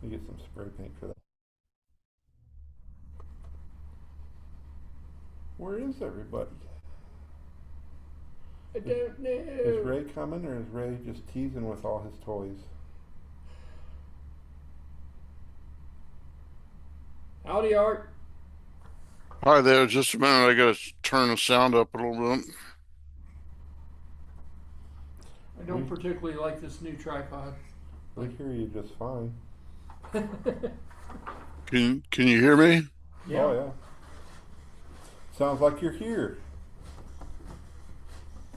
me get some spray paint for that. Where is everybody? I don't know. Is Ray coming, or is Ray just teasing with all his toys? Howdy, Art. Hi there, just a minute. I gotta turn the sound up a little bit. I don't particularly like this new tripod. We hear you just fine. Can you hear me? Yeah. Oh yeah. Sounds like you're here.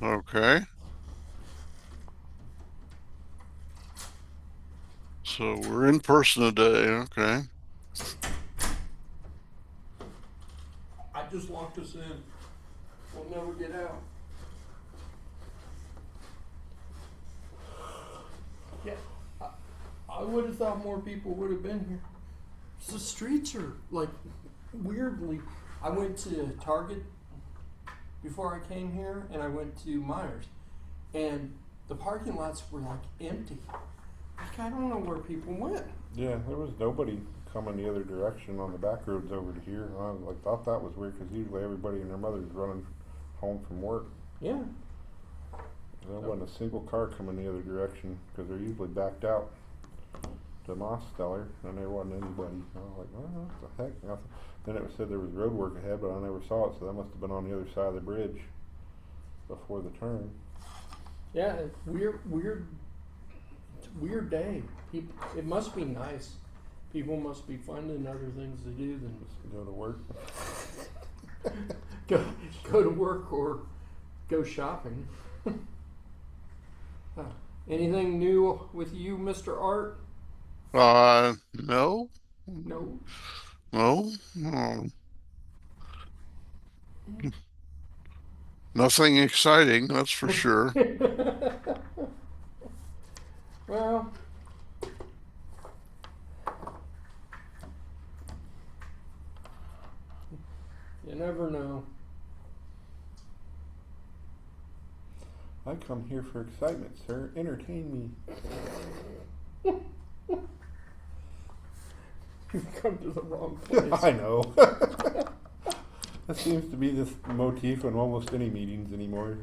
Okay. So we're in person today, okay. I just locked us in. We'll never get out. Yeah, I would have thought more people would have been here. The streets are like weirdly. I went to Target before I came here, and I went to Myers, and the parking lots were like empty. Like, I don't know where people went. Yeah, there was nobody coming the other direction on the back roads over to here. I thought that was weird because usually everybody and their mother's running home from work. Yeah. There wasn't a single car coming the other direction because they're usually backed out to Mosteller, and there wasn't anybody. I was like, well, what the heck? Then it said there was road work ahead, but I never saw it, so that must have been on the other side of the bridge before the turn. Yeah, weird day. People, it must be nice. People must be finding other things to do than Just go to work. go to work or go shopping. Anything new with you, Mr. Art? No. No. No. Nothing exciting, that's for sure. Well, you never know. I come here for excitement, sir. Entertain me. You've come to the wrong place. I know. That seems to be this motif in almost any meetings anymore.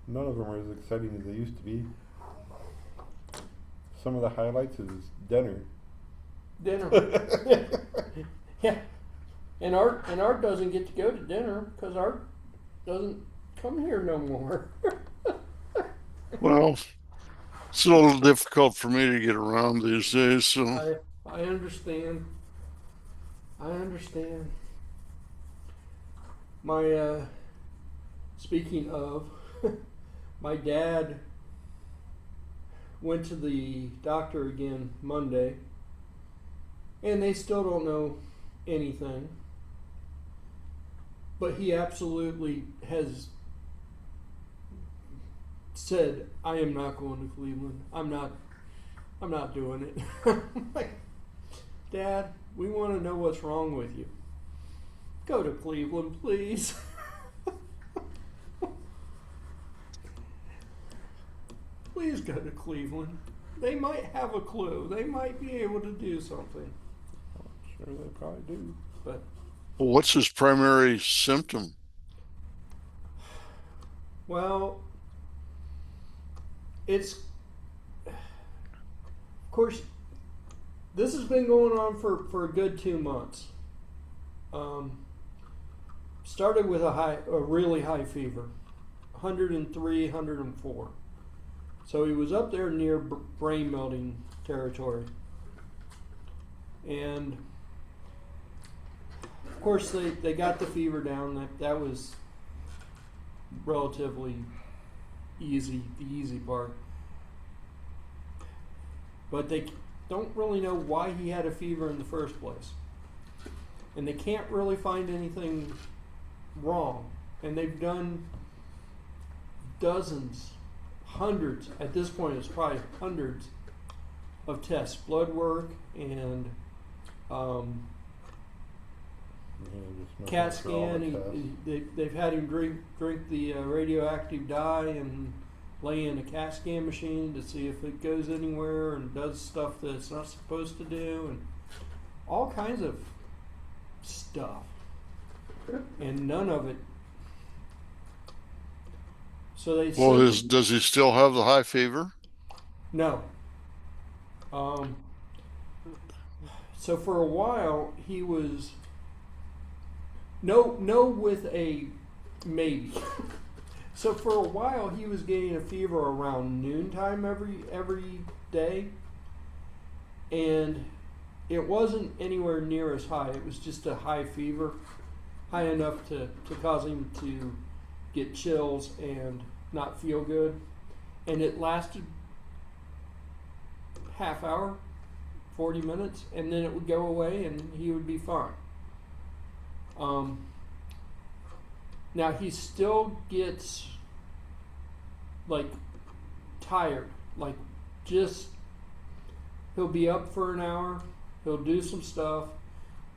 None of them are as exciting as they used to be. Some of the highlights is dinner. Dinner. Yeah. And Art doesn't get to go to dinner because Art doesn't come here no more. Well, it's a little difficult for me to get around these days, so. I understand. I understand. My speaking of, my dad went to the doctor again Monday, and they still don't know anything. But he absolutely has said, I am not going to Cleveland. I'm not doing it. I'm like, Dad, we want to know what's wrong with you. Go to Cleveland, please. Please go to Cleveland. They might have a clue. They might be able to do something. Sure, they probably do. But Well, what's his primary symptom? well, it's of course this has been going on for a good 2 months. Started with a really high fever, 103, 104. So he was up there near brain melting territory. And of course they got the fever down. That was relatively easy, the easy part. But they don't really know why he had a fever in the first place. And they can't really find anything wrong. And they've done dozens, hundreds, at this point it's probably hundreds of tests, blood work and CAT scan. They've had him drink the radioactive dye and lay in a CAT scan machine to see if it goes anywhere and does stuff that it's not supposed to do, and all kinds of stuff. And none of it. So they Well, said, does he still have the high fever? no. So for a while he was no with a maybe. So for a while he was getting a fever around noontime every day, and it wasn't anywhere near as high. It was just a high fever, high enough to cause him to get chills and not feel good, and it lasted half hour, 40 minutes, and then it would go away and he would be fine. Now he still gets like tired, like just he'll be up for an hour, he'll do some stuff,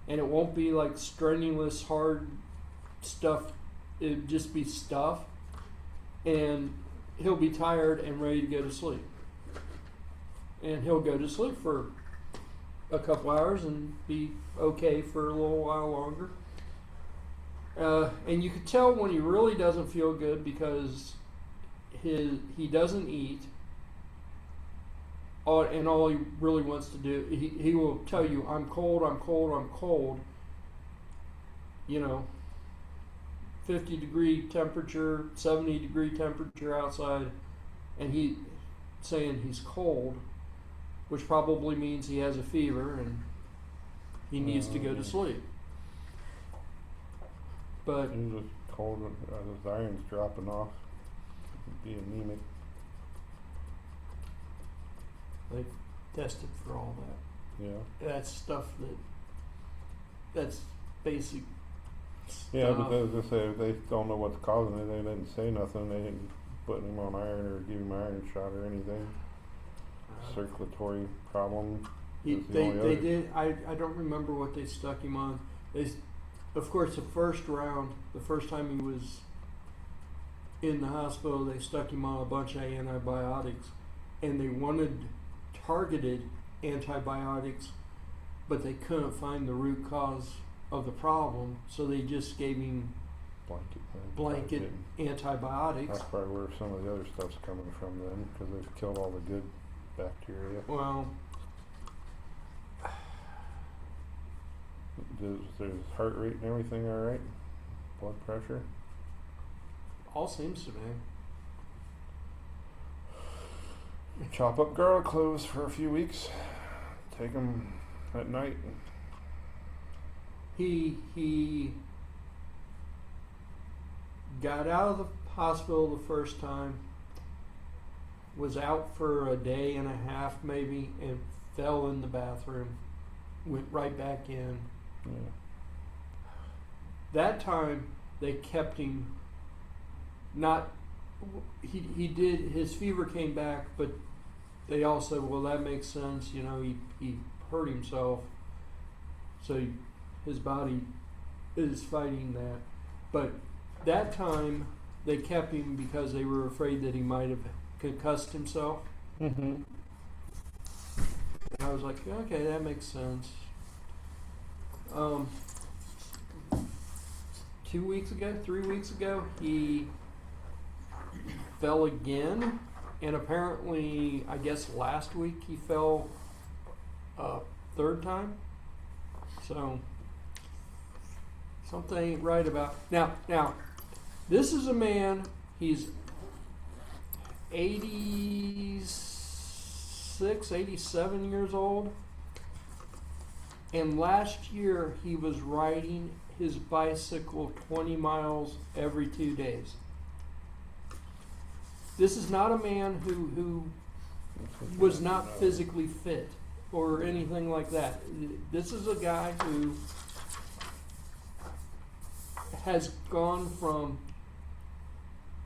and it won't be like strenuous hard stuff, it'd just be stuff, and he'll be tired and ready to go to sleep, and he'll go to sleep for a couple hours and be okay for a little while longer. And you could tell when he really doesn't feel good because he doesn't eat. And all he really wants to do, he will tell you, I'm cold, I'm cold, I'm cold. 50-degree temperature, 70-degree temperature outside, and he saying he's cold, which probably means he has a fever and he needs to go to sleep. But He's just cold, his iron's dropping off. Be anemic. they've tested for all that. Yeah. That's stuff that's basic Yeah, stuff. but as I say, if they don't know what's causing it, they didn't say nothing. They didn't put him on iron or give him iron shot or anything. Circulatory problem. They other. did. I don't remember what they stuck him on. Of course, the first round, the first time he was in the hospital, they stuck him on a bunch of antibiotics, and they wanted targeted antibiotics, but they couldn't find the root cause of the problem, so they just gave him blanket antibiotics. That's probably where some of the other stuff's coming from then, because they've killed all the good bacteria. Well, Is his heart rate and everything all right? Blood pressure? all seems to be. Chop up garlic cloves for a few weeks. Take them at night. He got out of the hospital the first time, was out for a day and a half maybe, and fell in the bathroom, went right back in. Yeah. That time they kept him he did, his fever came back, but they all said, well, that makes sense, he hurt himself, so his body is fighting that. But that time they kept him because they were afraid that he might have concussed himself. Mm-hmm. And I was like, okay, that makes sense. 3 weeks ago, he fell again, and apparently, I guess last week he fell a third time. So something ain't right about now. This is a man. He's 86, 87 years old. And last year he was riding his bicycle 20 miles every 2 days. This is not a man who was not physically fit or anything like that. This is a guy who has gone from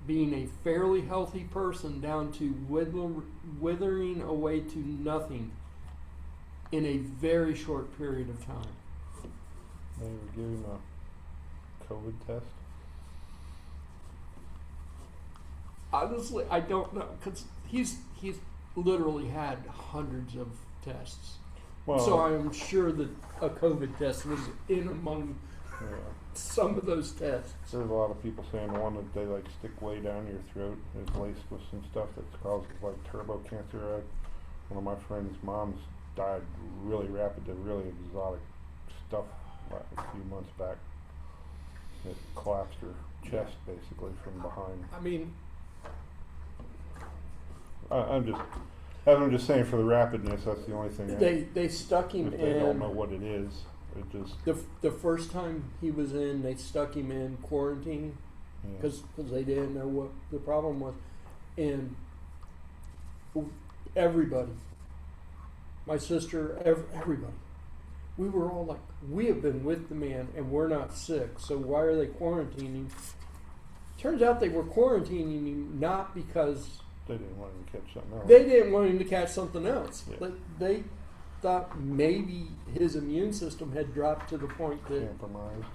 being a fairly healthy person down to withering away to nothing in a very short period of time. They would give him a COVID test. honestly, I don't know, because he's literally had hundreds of tests. Well, So I am sure that a COVID test was in among yeah. some of those tests. There's a lot of people saying the one that they like stick way down your throat is laced with some stuff that causes like turbo cancer. One of my friend's moms died really rapid to really exotic stuff like a few months back. It collapsed her chest basically from behind. I mean, I'm just saying for the rapidness, that's the only thing. they stuck him If they don't know in. what it is, it just The first time he was in, they stuck him in quarantine yeah. because they didn't know what the problem was, and everybody, my sister, everybody, we were all like, we have been with the man and we're not sick, so why are they quarantining? Turns out they were quarantining him not because They didn't want him to catch something else. they didn't want him to catch something else. Yeah. But they thought maybe his immune system had dropped to the point that Compromised.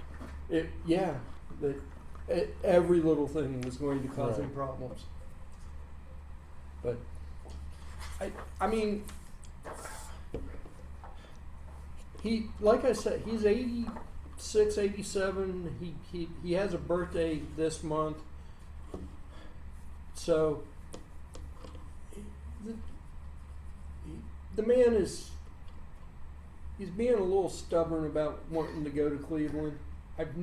every little thing was going to cause him Right. problems. But I mean, like I said, he's 86, 87. He has a birthday this month. So the man he's being a little stubborn about wanting to go to Cleveland. I'm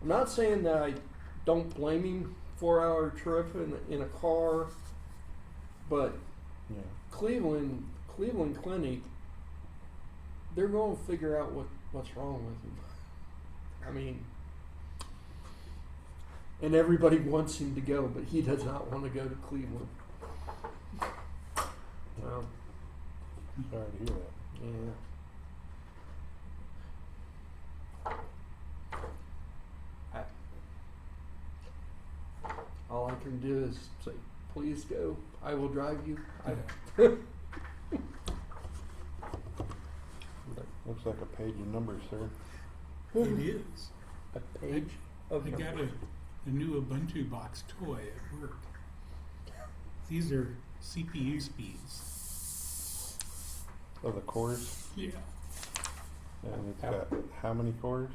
not saying that I don't blame him. 4-hour trip in a car, but Yeah. Cleveland Clinic, they're going to figure out what's wrong with him. I mean, and everybody wants him to go, but he does not want to go to Cleveland. So, Sorry to hear that. yeah. All I can do is say, please go. I will drive you. Looks like a page of numbers, sir. It is. A page of I got numbers. a new Ubuntu box toy at work. These are CPU speeds. Oh, the cores. Yeah. And it's got how many cores?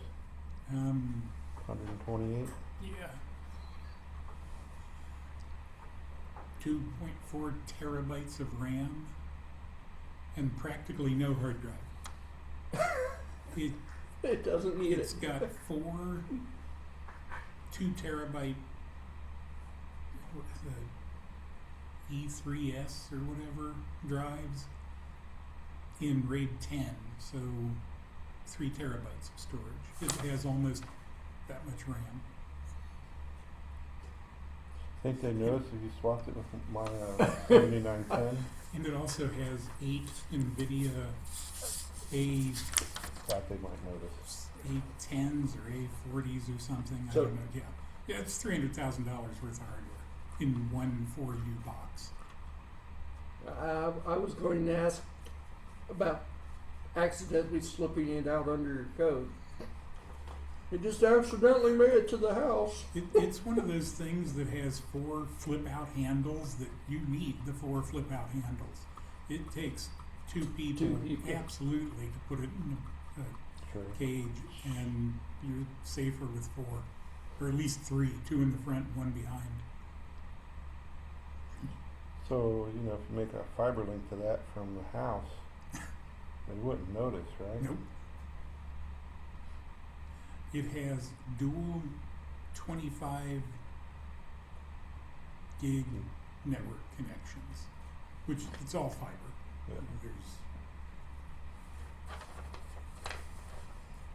128. Yeah. 2.4 terabytes of RAM and practically no hard drive. It doesn't need It's it. got 4 2 terabyte what is it, E3S or whatever drives in RAID 10, so 3 terabytes of storage. It has almost that much RAM. Think they noticed if you swapped it with my 7910? And it also has 8 NVIDIA A Thought they might notice. A10s or A40s or something. I So- don't know. Yeah, it's $300,000 worth of hardware in one 4U box. I was going to ask about accidentally slipping it out under your coat. It just accidentally made it to the house. It's one of those things that has 4 flip-out handles that you need the 4 flip-out handles. It takes two people absolutely to put it in a Sure. cage, and you're safer with 4, or at least 3, 2 in the front, 1 behind. So, if you make a fiber link to that from the house, they wouldn't notice, right? Nope. It has dual 25 gig network connections, which it's all fiber. Yeah. There's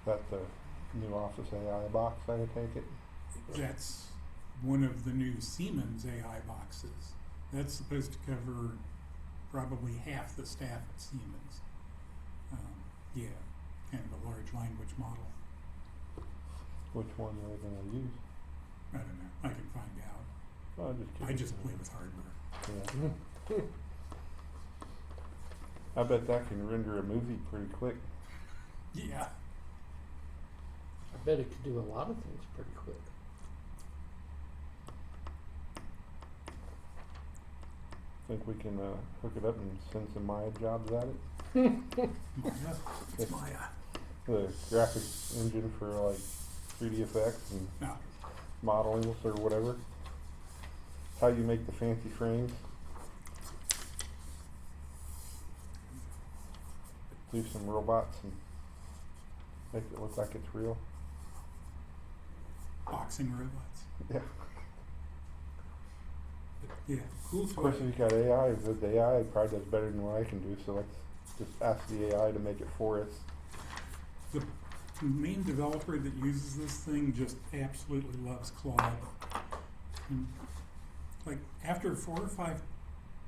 That the new Office AI box, I take it? That's one of the new Siemens AI boxes. That's supposed to cover probably half the staff at Siemens. Yeah, kind of a large language model. Which one are they going to use? I don't know. I can find out. Oh, I'm just I kidding. just play with hardware. Yeah. I bet that can render a movie pretty quick. Yeah. I bet it could do a lot of things pretty quick. Think we can hook it up and send some Maya jobs at it? Maya, it's Maya. The graphics engine for like 3D effects and No. modeling or whatever. How you make the fancy frames. Do some robots and make it look like it's real. Boxing robots. Yeah. But yeah, cool Of course, toy. if you got AI, the AI probably does better than what I can do. So let's just ask the AI to make it for us. The main developer that uses this thing just absolutely loves Claude. And like after 4 or 5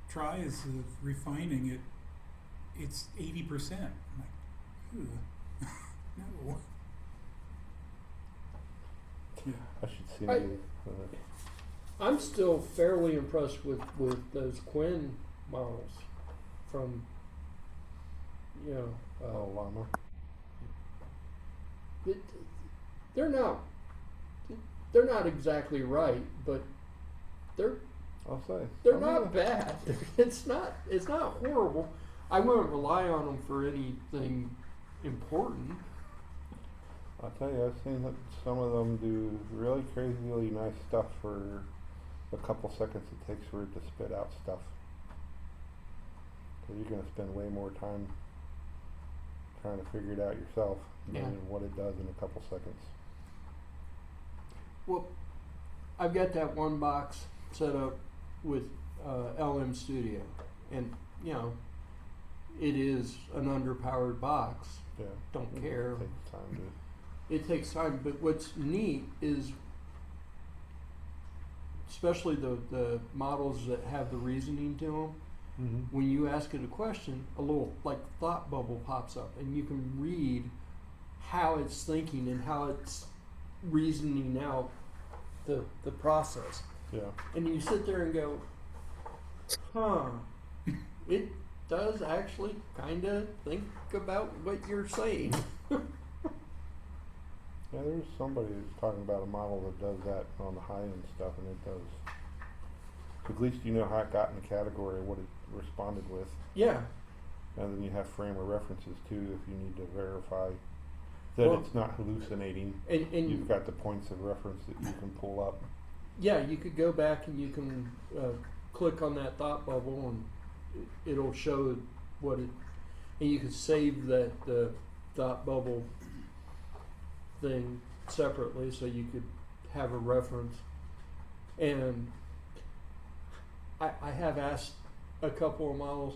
tries of refining it, it's 80%. I'm like, ugh. No. Yeah. I should see. I'm still fairly impressed with those Quinn models from, you know, Oh, llama. it, they're not exactly right, but they're I'll say. they're not bad. It's not horrible. I wouldn't rely on them for anything important. I'll tell you, I've seen that some of them do really crazily nice stuff for a couple seconds it takes for it to spit out stuff. So you're going to spend way more time trying to figure it out yourself Yeah. than what it does in a couple seconds. Well, I've got that one box set up with LM Studio, and you know, it is an underpowered box. Yeah. Don't It care. takes time to. It takes time, but what's neat is, especially the models that have the reasoning to them, when you ask it a question, a little like thought bubble pops up, and you can read how it's thinking and how it's reasoning out the process. Yeah. And you sit there and go, huh, it does actually kind of think about what you're saying. Yeah, there's somebody who's talking about a model that does that on the high end stuff, and it does. At least you know how it got in the category, what it responded with. Yeah. And then you have frame of references too if you need to verify that Well, it's not hallucinating. And You've got the points of reference that you can pull up. yeah, you could go back and you can click on that thought bubble and it'll show what it, and you can save that thought bubble thing separately so you could have a reference. And I have asked a couple of models,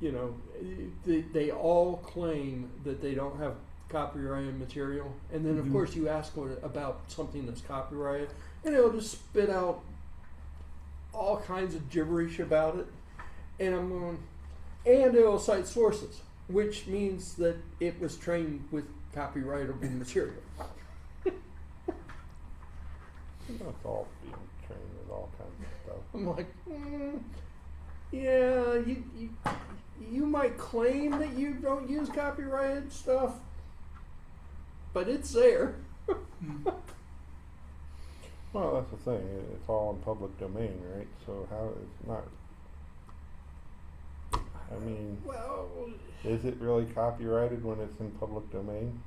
you know, they all claim that they don't have copyrighted material, and then of course you ask about something that's copyrighted, and it'll just spit out all kinds of gibberish about it, and I'm going, and it'll cite sources, which means that it was trained with copyrightable material. It's all being trained with all kinds of stuff. I'm like, yeah, you might claim that you don't use copyrighted stuff, but it's there. Well, that's the thing. It's all in public domain, right? So how it's not. I mean, Well, is it really copyrighted when it's in public domain?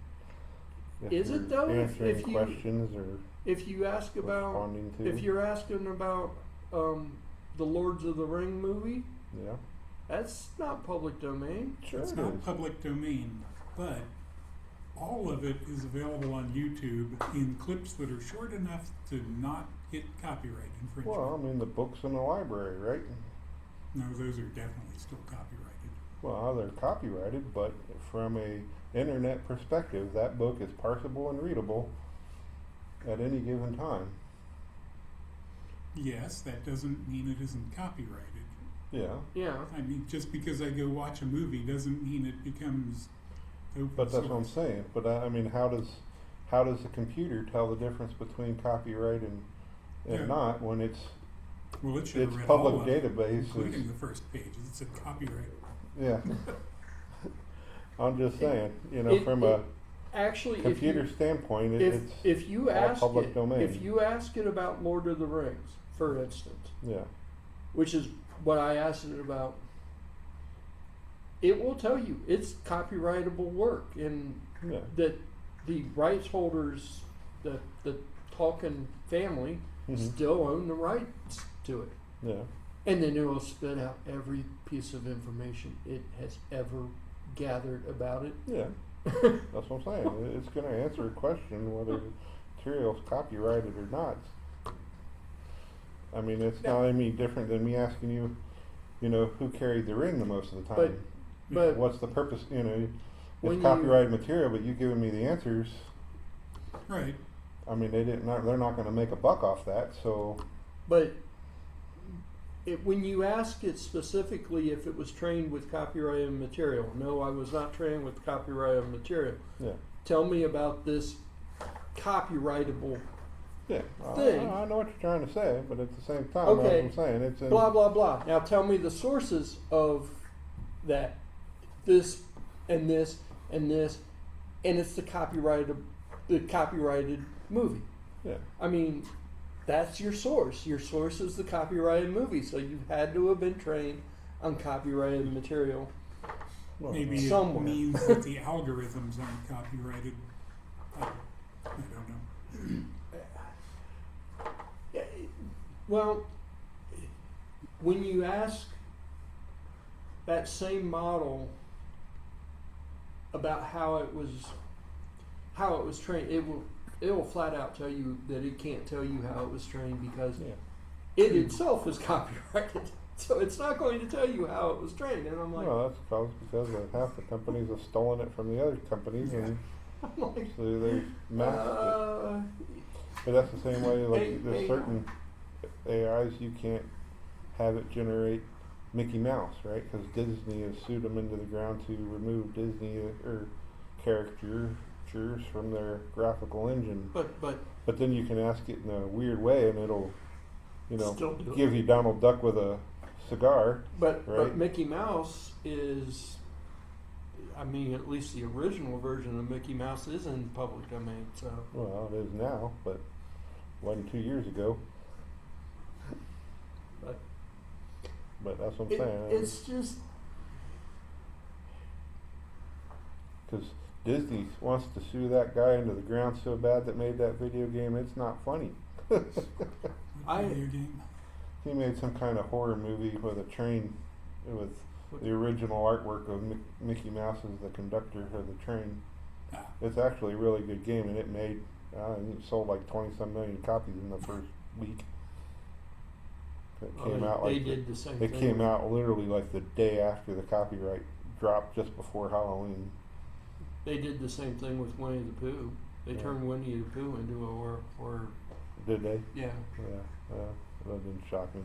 If Is it, you're though? Answering If you- questions or if you ask about, responding to. if you're asking about the Lords of the Ring movie, Yeah. that's not public domain. Sure It's it not is. public domain, but all of it is available on YouTube in clips that are short enough to not hit copyright infringement. Well, I mean, the books in the library, right? No, those are definitely still copyrighted. Well, they're copyrighted, but from a internet perspective, that book is parsable and readable at any given time. Yes, that doesn't mean it isn't copyrighted. Yeah. Yeah. I mean, just because I go watch a movie doesn't mean it becomes open But that's what I'm source. saying. But I mean, how does the computer tell the difference between copyright and Yeah. not when it's Well, it should have its read public all of it, database including is the first page. It said copyright. yeah. I'm just saying, you know, It- from it- a Actually, computer standpoint, it's if you all ask public it, domain. if you ask it about Lord of the Rings, for instance, yeah. which is what I asked it about, it will tell you it's copyrightable work, and Yeah. that the rights holders, the Tolkien family, Mhm. still own the rights to it. Yeah. And then it will spit out every piece of information it has ever gathered about it. Yeah. That's what I'm saying. It's going to answer a question whether the material's copyrighted or not. I mean, it's not any different than me asking you, who carried the ring the most of the time. But What's the purpose? when It's you- copyrighted material, but you giving me the answers. Right. I mean, they're not going to make a buck off that. So But when you ask it specifically if it was trained with copyrighted material, no, I was not trained with copyrighted material. yeah, Tell me about this copyrightable yeah. Thing. I know what you're trying to say, but at the same time, Okay. that's what I'm saying. It's in, blah blah blah. Now tell me the sources of that, this and this and this, and it's the copyrighted movie. Yeah. I mean, that's your source. Your source is the copyrighted movie, so you had to have been trained on copyrighted material. Well, Maybe somewhere. it means that the algorithms aren't copyrighted. I don't know. Yeah, well, when you ask that same model about how it was trained, it will flat out tell you that it can't tell you how it was trained because yeah. it itself is copyrighted. So it's not going to tell you how it was trained. And I'm like, Well, that's because half the companies have stolen it from the other companies, and I'm like, so they masked it. But that's the same way, like there's certain AIs you can't have it generate Mickey Mouse, right? Because Disney has sued them into the ground to remove Disney or caricatures from their graphical engine. but Then you can ask it in a weird way, and it'll, Still do it. give you Donald Duck with a cigar. But Right. Mickey Mouse is, I mean, at least the original version of Mickey Mouse is in public domain. So Well, it is now, but wasn't 2 years ago. But But that's what I'm saying. it's just Because Disney wants to sue that guy into the ground so bad that made that video game, it's not funny. Video game. He made some kind of horror movie with a train, with the original artwork of Mickey Mouse as the conductor of the train. Ah, It's actually a really good game, and it made, it sold like 20-some million copies in the first week. It came out they like did the same it thing. came out literally like the day after the copyright dropped, just before Halloween. They did the same thing with Winnie the Pooh. They Yeah. turned Winnie the Pooh into a horror. Did they? Yeah, Yeah, that didn't shock me.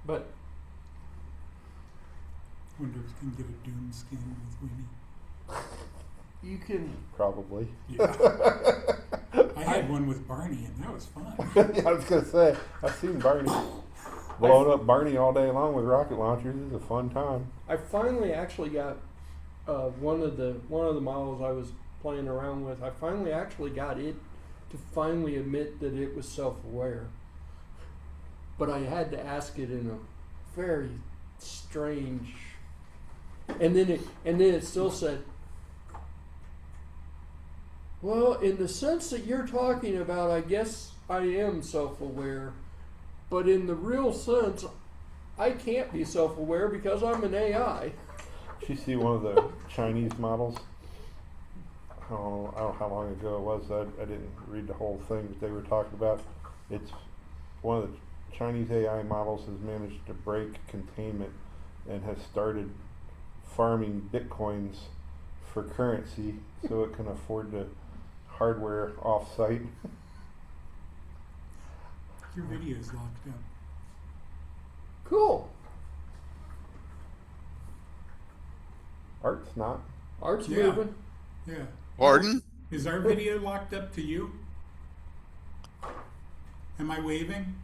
but wonder if you can get a Doom skin with Winnie. you can. Probably. Yeah. I had one with Barney, and that was fun. Yeah, I was gonna say, I've seen Barney blowing up Barney all day long with rocket launchers. It's a fun time. I finally actually got one of the models I was playing around with. I finally actually got it to finally admit that it was self-aware. But I had to ask it in a very strange. And then it still said, "Well, in the sense that you're talking about, I guess I am self-aware, but in the real sense, I can't be self-aware because I'm an AI." Did you see one of the Chinese models? I don't know how long ago it was. I didn't read the whole thing, but they were talking about it's one of the Chinese AI models has managed to break containment and has started farming bitcoins for currency so it can afford the hardware off-site. Your video's locked up. Cool. Art's not. Art's Yeah. moving. Yeah. Pardon? Is our video locked up to you? Am I waving?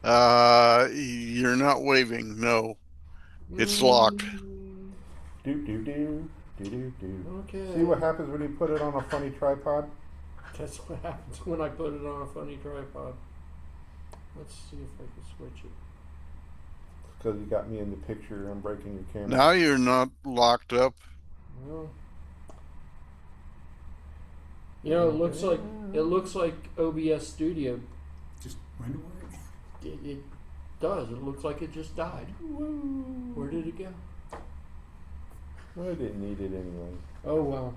You're not waving. No, it's locked. Do do do do do do. Okay. See what happens when you put it on a funny tripod? That's what happens when I put it on a funny tripod. Let's see if I can switch it. because you got me in the picture. I'm breaking your camera. Now you're not locked up. Well, you know, it looks like OBS Studio. Just went away. It does. It looks like it just died. Where did it go? Well, I didn't need it anyway. Oh well.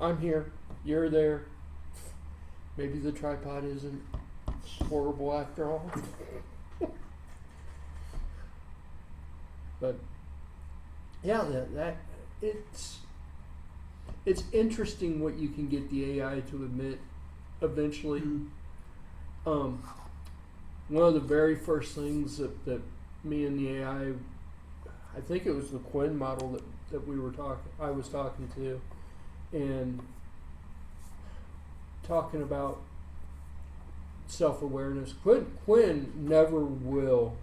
I'm here. You're there. Maybe the tripod isn't horrible after all. But yeah, that it's interesting what you can get the AI to admit eventually. One of the very first things that me and the AI, I think it was the Quinn model that I was talking to, and talking about self-awareness. Quinn never will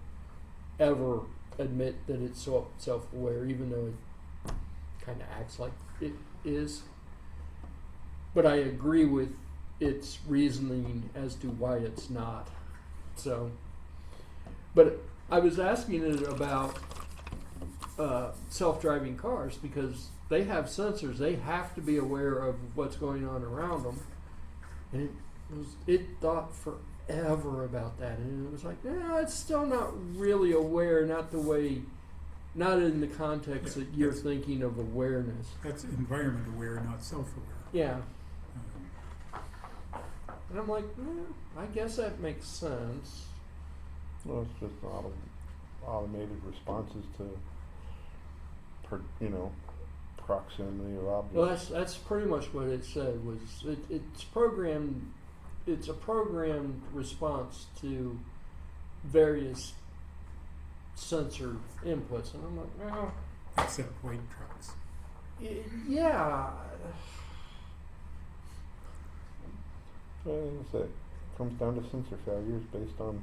ever admit that it's self-aware, even though it kind of acts like it is. But I agree with its reasoning as to why it's not. So, but I was asking it about self-driving cars because they have sensors. They have to be aware of what's going on around them. And it thought forever about that. And it was like, yeah, it's still not really aware, not in the context that you're thinking of awareness. That's environment aware, not self-aware. Yeah. And I'm like, I guess that makes sense. Well, it's just automated responses to, proximity of objects. Well, that's pretty much what it said. Was it's programmed? It's a programmed response to various sensor inputs, and I'm like, well, Except white trucks. yeah. It comes down to sensor failures based on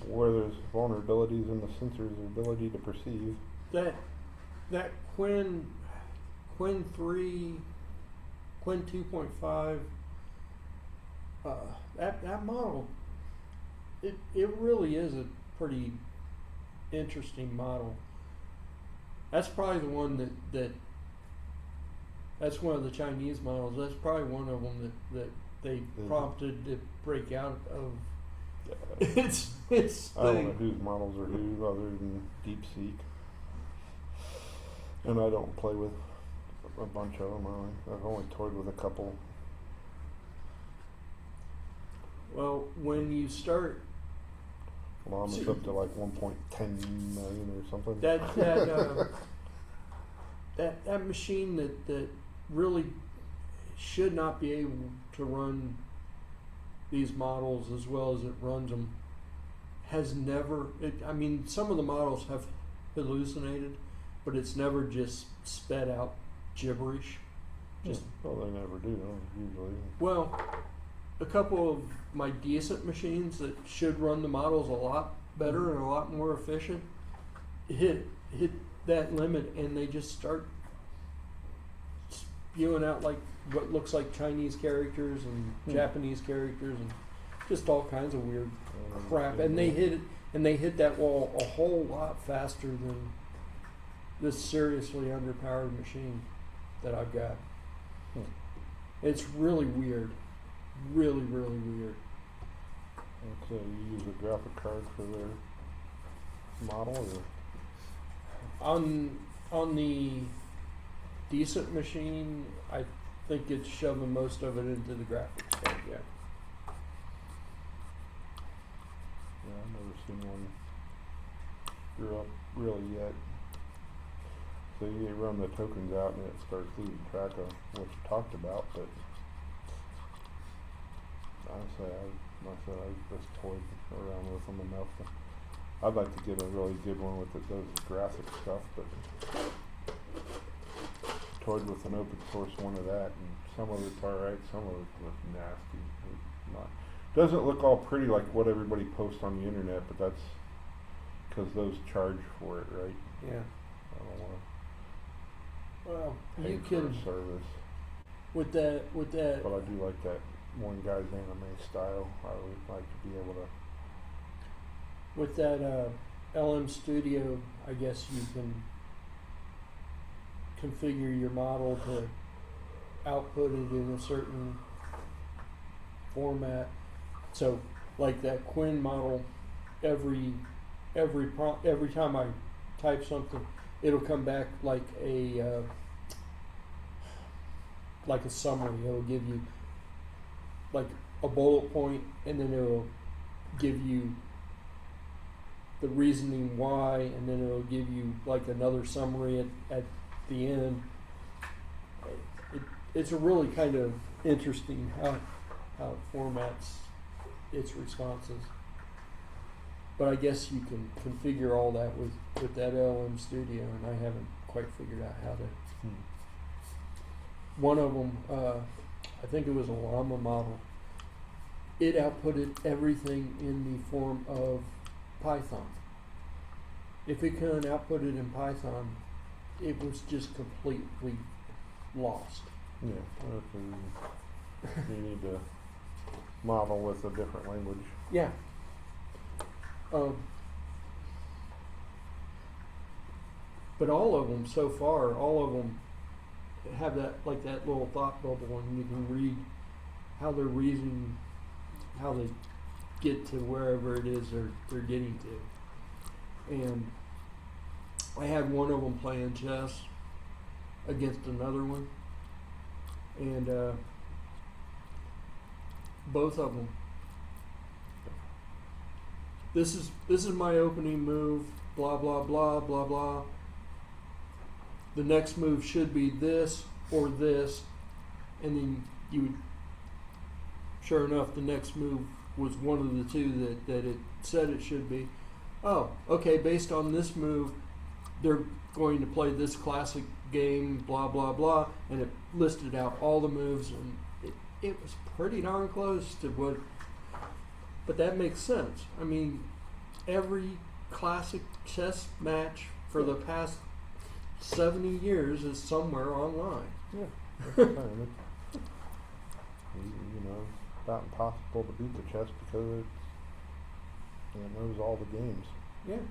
where there's vulnerabilities in the sensor's ability to perceive. That Quinn 3, Quinn 2.5, that model, it really is a pretty interesting model. That's probably the one that's one of the Chinese models. That's probably one of them that they prompted to break out of its I don't know thing. whose models are who other than DeepSeek. And I don't play with a bunch of them. I've only toyed with a couple. Well, when you start Llama's up to like 1.10 million or something. that machine that really should not be able to run these models as well as it runs them has never. I mean, some of the models have hallucinated, but it's never just sped out gibberish. Just well, they never do usually. well, a couple of my decent machines that should run the models a lot better and a lot more efficient hit that limit, and they just start spewing out like what looks like Chinese characters and Japanese characters and just all kinds of weird crap. And they hit that wall a whole lot faster than this seriously underpowered machine that I've got. It's really weird. Really, really weird. So you use a graphic card for their model, or On the decent machine, I think it's shoving most of it into the graphics card. Yeah. yeah, I've never seen one screw up really yet. So you run the tokens out and it starts losing track of what you talked about, but honestly, I just toyed around with them enough. I'd like to get a really good one with it does graphic stuff, but toyed with an open source one of that, and some of it's alright, some of it looks nasty. It's not doesn't look all pretty like what everybody posts on the internet, but that's because those charge for it, right? Yeah. I don't want Well, to pay you for can a service, with that. but I do like that one guy's anime style. I would like to be able to With that LM Studio, I guess you can configure your model to output it in a certain format. So, like that Quinn model, every time I type something, it'll come back like a summary. It'll give you like a bullet point, and then it'll give you the reasoning why, and then it'll give you like another summary at the end. It's a really kind of interesting how it formats its responses. But I guess you can configure all that with that LM Studio, and I haven't quite figured out how to. One of them, I think it was a llama model. It outputted everything in the form of Python. If it couldn't output it in Python, it was just completely lost. Yeah, you need to model with a different language. Yeah. But all of them so far, have that like that little thought bubble, and you can read how they're reasoning, how they get to wherever it is they're getting to. And I had one of them playing chess against another one, and both of them. This is my opening move. Blah blah blah blah blah. The next move should be this or this, and then you would. Sure enough, the next move was one of the two that it said it should be. Oh, okay. Based on this move, they're going to play this classic game. Blah blah blah, and it listed out all the moves, and it was pretty darn close to what. But that makes sense. I mean, every classic chess match for the past 70 years is somewhere online. Yeah, that's the thing. You know, it's about impossible to beat the chess because it knows all the games. Yeah.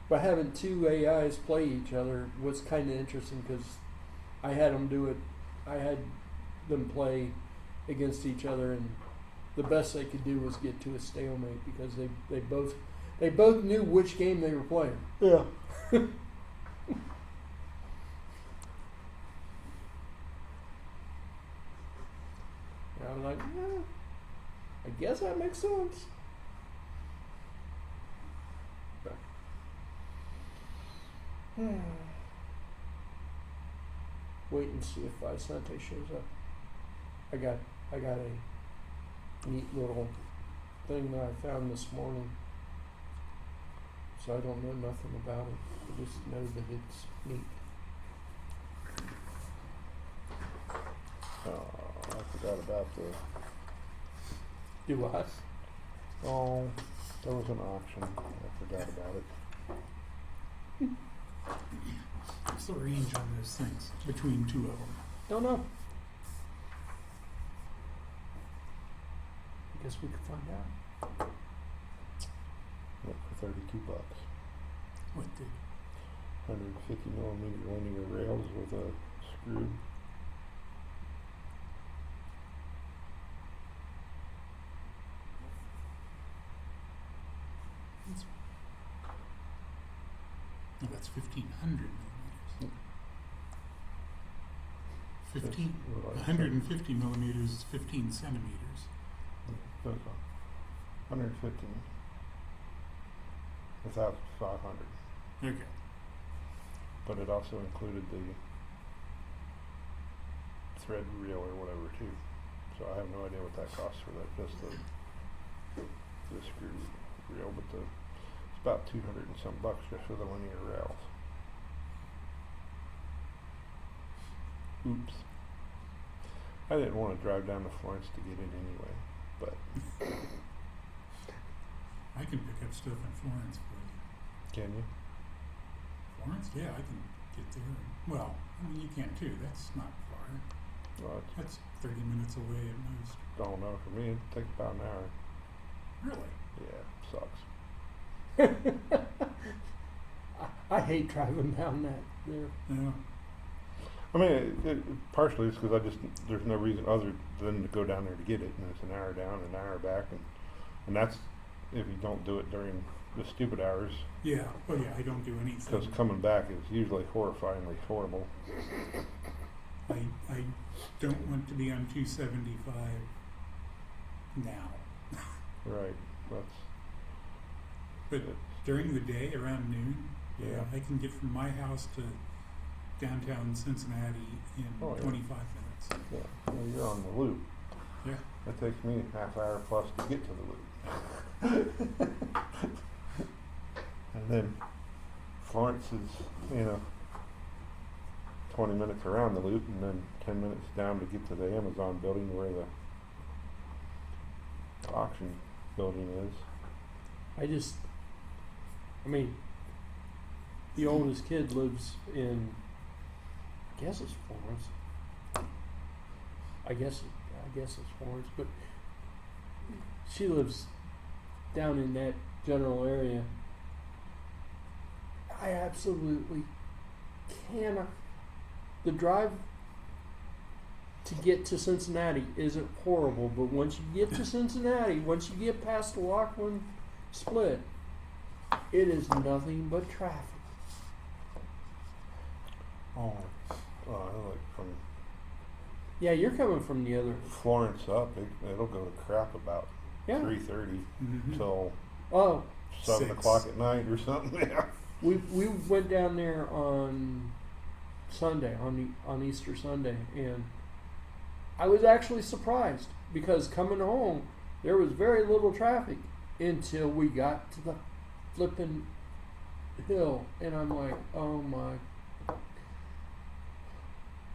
But having two AIs play each other was kind of interesting because I had them do it. I had them play against each other, and the best they could do was get to a stalemate because they both knew which game they were playing. Yeah. And I'm like, yeah, I guess that makes sense. But, wait and see if Vicente shows up. I got a neat little thing that I found this morning. So I don't know nothing about it. I just know that it's neat. Oh, I forgot about the. Do what? Oh, there was an auction. I forgot about it. What's the range on those things between two of them? Don't know. I guess we could find out. Went for $32. What the? 150 millimeter linear rails with a screw. Oh, that's 1,500 millimeters. 150 millimeters is 15 centimeters. So it's 115 without 500. Okay. But it also included the thread reel or whatever too. So I have no idea what that costs for that. Just the screw reel, but it's about 200 and some bucks just for the linear rails. Oops. I didn't want to drive down to Florence to get it anyway, but I can pick up stuff in Florence for you. can you? Florence? Yeah, I can get there. Well, I mean, you can too. That's not far. Well, That's 30 minutes away at most. I don't know. For me, it takes about an hour. Really? Yeah, sucks. I hate driving down that there. Yeah. I mean, partially it's because there's no reason other than to go down there to get it, and it's an hour down, an hour back, and that's if you don't do it during the stupid hours, Yeah. Oh yeah. I don't do anything. because coming back is usually horrifyingly horrible. I don't want to be on 275 now. Right. That's But during the day, around noon, yeah, Yeah. I can get from my house to downtown Cincinnati in Oh, yeah. 25 minutes. yeah. Well, you're on the loop. Yeah. It takes me a half hour plus to get to the loop. And then Florence is, 20 minutes around the loop, and then 10 minutes down to get to the Amazon building where the auction building is. The oldest kid lives in, I guess it's Florence. I guess it's Florence, but she lives down in that general area. I absolutely cannot. The drive to get to Cincinnati isn't horrible, but once you get to Cincinnati, once you get past the Lachlan split, it is nothing but traffic. Oh, I like from Yeah, you're coming from the other. Florence up, it'll go to crap about Yeah. 3:30 Mhm. till Oh, 7 6. o'clock at night or something. Yeah. we went down there on Sunday, on Easter Sunday, and I was actually surprised because coming home there was very little traffic until we got to the flipping hill, and I'm like, oh my.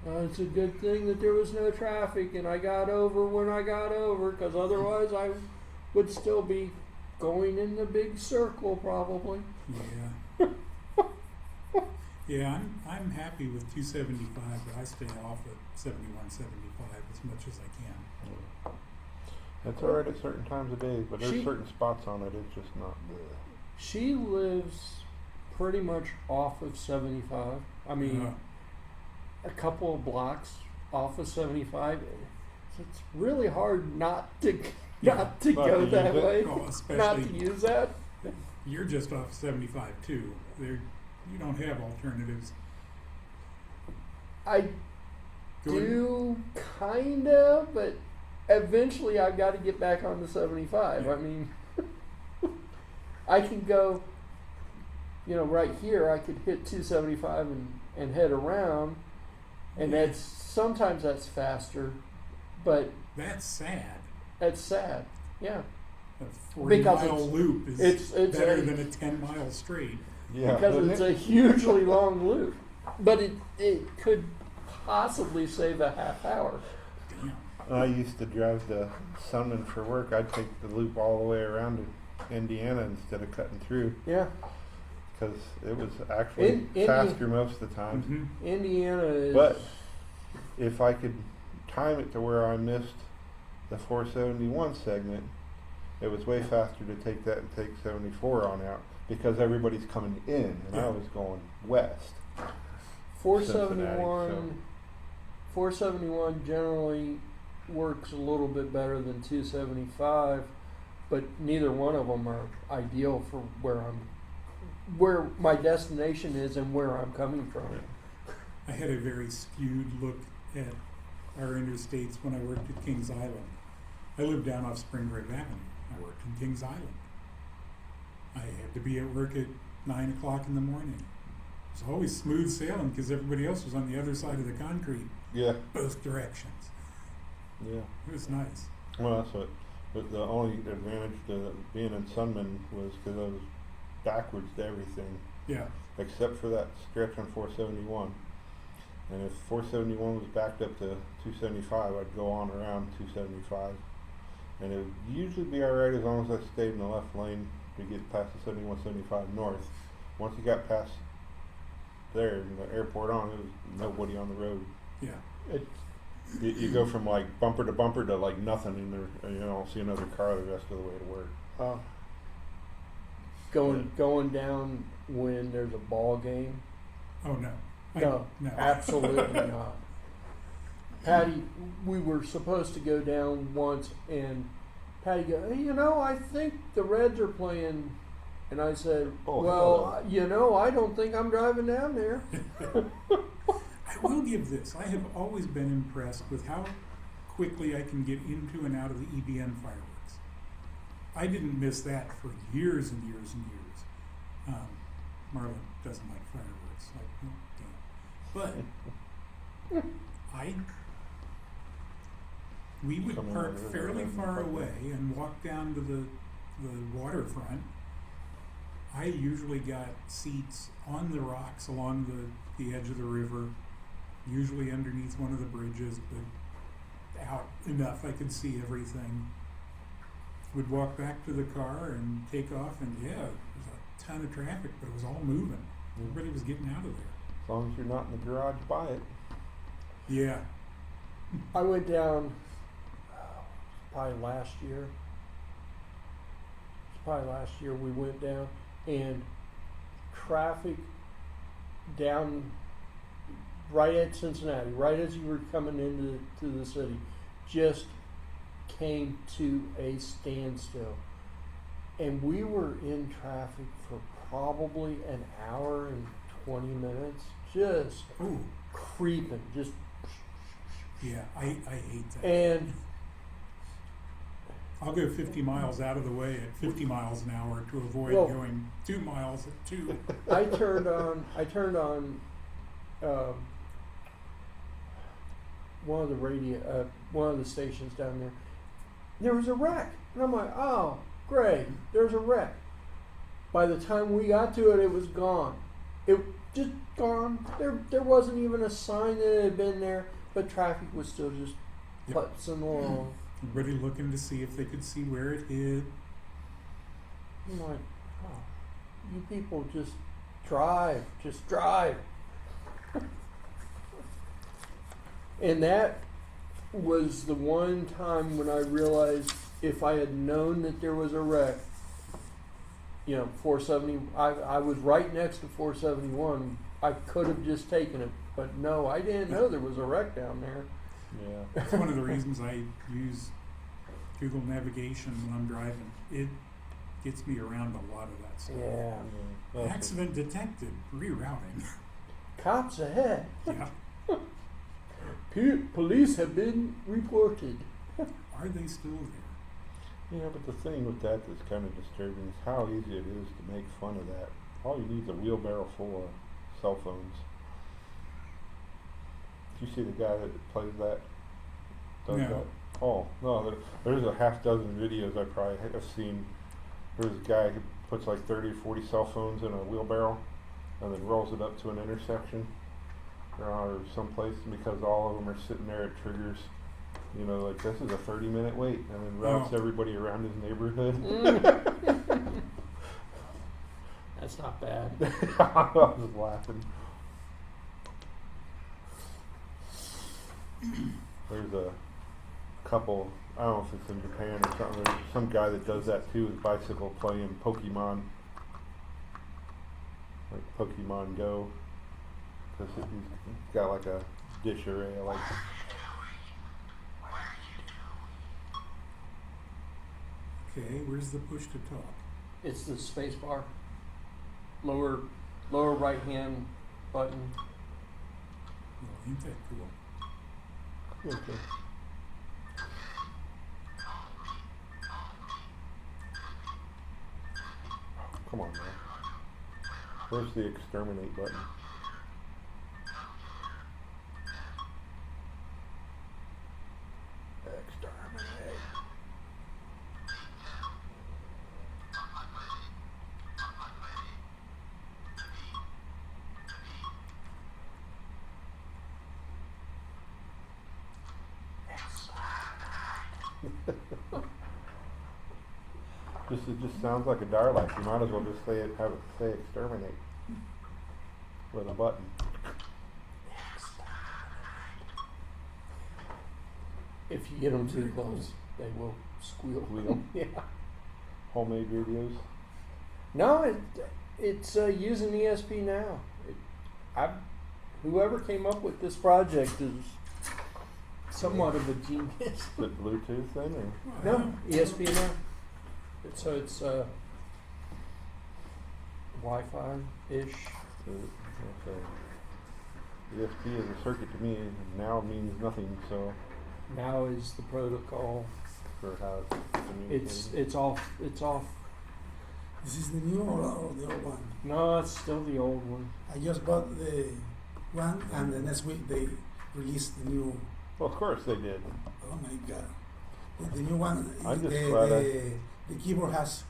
It's a good thing that there was no traffic and I got over when I got over, because otherwise I would still be going in the big circle probably. Yeah. Yeah, I'm happy with 275, but I stay off at 71, 75 as much as I can. It's alright at certain times of day, but there's She- certain spots on it, it's just not there. She lives pretty much off of 75. I mean, a couple of blocks off of 75. So it's really hard not to Not go to use that it. way. Oh, Not especially to use that. you're just off 75 too. You don't have alternatives. I Going- do kinda, but eventually I've got to get back on the 75. Yeah. I mean, I can go, right here. I could hit 275 and head around, and Yeah. sometimes that's faster, but That's sad. that's sad. Yeah, A 40-mile Because loop is it's better a- than a 10-mile straight. Yeah, because doesn't it's it? a hugely long loop, but it could possibly save a half hour. Damn. I used to drive to Sunman for work. I'd take the loop all the way around to Indiana instead of cutting through, Yeah, because it was actually faster most of the time. Mhm. Indiana is. But if I could time it to where I missed the 471 segment, it was way faster to take that and take 74 on out, because everybody's coming in and I Yeah. was going west. 471, Cincinnati, 471 generally works a little bit better than 275, but neither one of them are ideal for where my destination is and where I'm coming from. I had a very skewed look at our interstates when I worked at Kings Island. I lived down off Spring Grove Avenue. I worked in Kings Island. I had to be at work at 9 o'clock in the morning. It was always smooth sailing because everybody else was on the other side of the concrete, Yeah, both directions. yeah. It was nice. Well, that's what. But the only advantage to being in Sunman was because I was backwards to everything, Yeah. except for that stretch on 471. And if 471 was backed up to 275, I'd go on around 275. And it would usually be alright as long as I stayed in the left lane to get past the 71, 75 north. Once you got past there, and the airport on, there was nobody on the road. Yeah. You go from like bumper to like nothing, and there, you don't see another car the rest of the way to work. going down when there's a ball game. Oh, no. No, No. absolutely not. Patty, we were supposed to go down once, and Patty go, hey, I think the Reds are playing. And I said, Oh, well, I don't think I'm driving down there. I will give this. I have always been impressed with how quickly I can get into and out of the EBN fireworks. I didn't miss that for years and years and years. Marla doesn't like fireworks. But we would Coming park out of the fairly river, far probably. away and walk down to the waterfront. I usually got seats on the rocks along the edge of the river, usually underneath one of the bridges, but out enough I could see everything. Would walk back to the car and take off, and yeah, there was a ton of traffic, but it was all moving. Everybody was getting out of there. As long as you're not in the garage, buy it. Yeah. I went down probably last year. We went down, and traffic down right at Cincinnati, right as you were coming into the city, just came to a standstill. And we were in traffic for probably an hour and 20 minutes, just Oh, creeping, just. yeah, I hate that. And I'll go 50 miles out of the way at 50 miles an hour to avoid Well- going 2 miles at 2. I turned on one of the one of the stations down there. There was a wreck, and I'm like, oh, great, there's a wreck. By the time we got to it, it was gone. It just gone. There wasn't even a sign that it had been there, but traffic was still just Yep. putzing along. Everybody looking to see if they could see where it hid. I'm like, oh, you people just drive. And that was the one time when I realized if I had known that there was a wreck, 470, I was right next to 471. I could have just taken it, but no, I didn't know there was a wreck down there. Yeah. That's one of the reasons I use Google navigation when I'm driving. It gets me around a lot of that stuff. Yeah. That's Accident detected, rerouting. Cops ahead. Yeah. Police have been reported. Are they still there? Yeah, but the thing with that that's kind of disturbing is how easy it is to make fun of that. All you need is a wheelbarrow full of cell phones. Did you see the guy that plays that? Does No. that? Oh, no, there's a half dozen videos I probably have seen. There's a guy who puts like 30 or 40 cell phones in a wheelbarrow and then rolls it up to an intersection or someplace, and because all of them are sitting there at triggers, like this is a 30-minute wait, and then routes everybody around his neighborhood. That's not bad. I was laughing. There's a couple, I don't know if it's in Japan or something, there's some guy that does that too, with bicycle playing Pokemon, like Pokemon Go, because he's got like a dish array, like. Okay, where's the push to talk? It's the space bar. Lower right hand button. Well, ain't that cool? Okay. Come on, man. Where's the exterminate button? Exterminate. It just sounds like a dialect. You might as well just say exterminate with a button. If you get them too close, they will squeal. Squeal. Yeah. Homemade radios. No, it's using ESP now. Whoever came up with this project is somewhat of a genius. Is it Bluetooth then, or? No, ESP now. So it's Wi-Fi-ish. Okay. ESP is a circuit to me, and now means nothing, so Now is the protocol. for how it's communicating. It's off. This is the new or the old one? No, it's still the old one. I just bought the one, and the next week they released the new. Well, of course they did. Oh my god, the new one. I'm just the, glad the keyboard has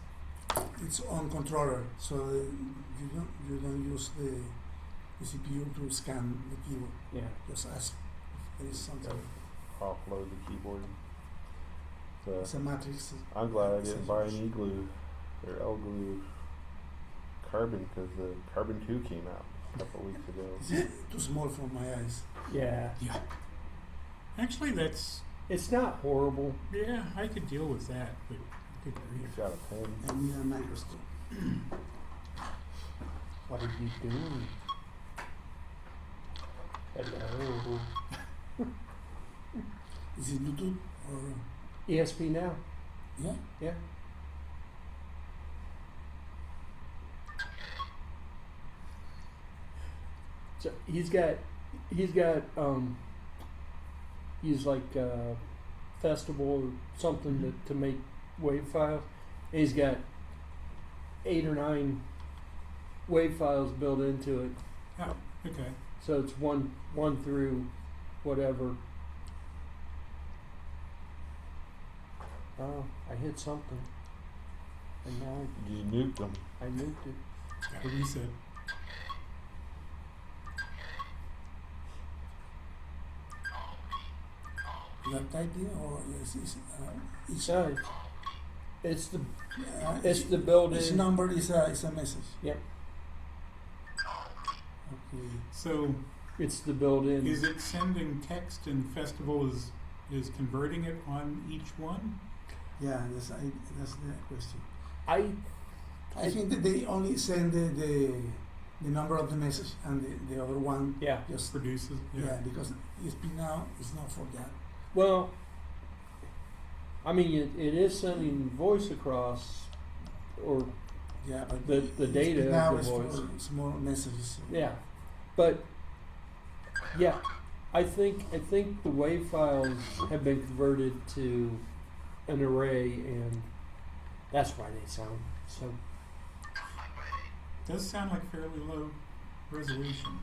its own controller, so you don't use the CPU to scan the keyboard. Yeah. Just ask if there is something. Offload the keyboard. So, It's a matrix. I'm glad I didn't buy an E-glue or L-glue carbon, because the carbon 2 came out a couple weeks ago. This is too small for my eyes. Yeah. Yeah. Actually, that's, It's not horrible. yeah, I could deal with that, but good He's grief. got a pen. I need a microscope. What are you doing? Hello. Is it Bluetooth or ESP now. yeah? Yeah. So he's got use like Festival or something to make wave files. And he's got 8 or 9 wave files built into it. Oh, okay. So it's one through whatever. Oh, I hit something. And now You nuked them. I nuked it. Got a reset. You are typing or is each, So it's the uh, it's the built each in. number is a message. Yep. Okay. So, It's the built in. is it sending text and Festival is converting it on each one? Yeah, that's the question. I I think that they only send the number of the message, and the other one yeah. just Produces? yeah, because ESP now is not for that. Well, I mean it is sending voice across, or Yeah, but The ESP data of now the is voice. for small messages. yeah, but yeah, I think the wave files have been converted to an array, and that's why they sound so. Does sound like fairly low resolution.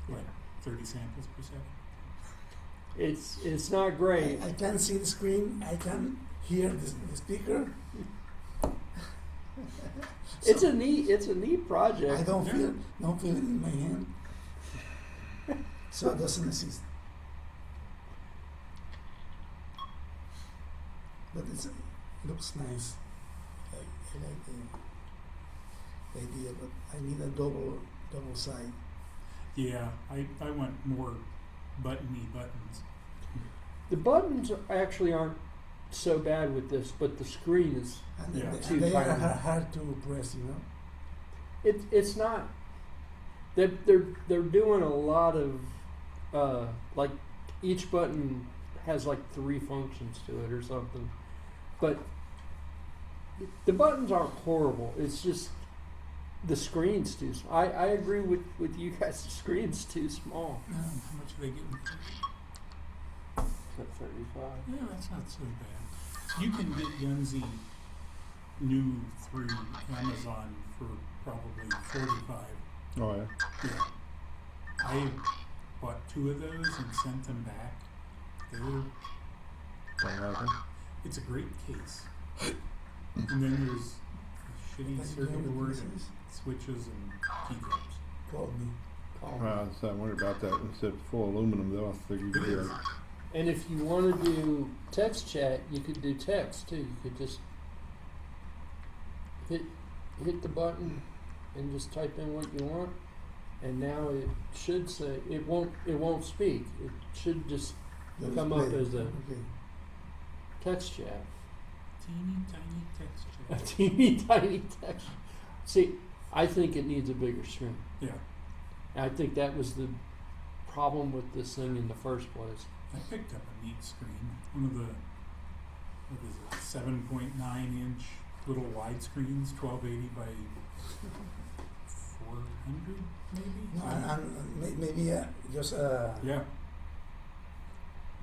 Like 30 samples per second. It's not great. I can see the screen. I can hear the speaker. It's So a neat project. I don't feel it in my hand. So it doesn't exist. But it looks nice. I like the idea, but I need a double side. Yeah, I want more buttony buttons. The buttons actually aren't so bad with this, but the screen is. And Yeah. they, and they are Too hard to press, you know. It's not. They're doing a lot of like each button has like 3 functions to it or something, but the buttons aren't horrible. It's just the screen's too. I agree with you guys. The screen's too small. How much are they getting? At 35. Yeah, that's not so bad. You can get Yunzi new through Amazon for probably $45. Oh, yeah. Yeah. I bought 2 of those and sent them back. They were, Don't like 'em. it's a great case. And then there's a shitty What circuit are you board doing and with switches and keycaps. Call me. So I wonder about that. Instead of full aluminum, though, I figured it'd be like, And if you want to do text chat, you could do text too. You could just hit the button and just type in what you want, and now it should say it won't speak. It should just Just come up play. as a Okay. text chat. teeny tiny text A chat. teeny tiny text. See, I think it needs a bigger screen. Yeah, I think that was the problem with this thing in the first place. I picked up a neat screen. One of the, what is it, 7.9 inch little widescreens, 1280 by 400 maybe? No, and maybe just Yeah,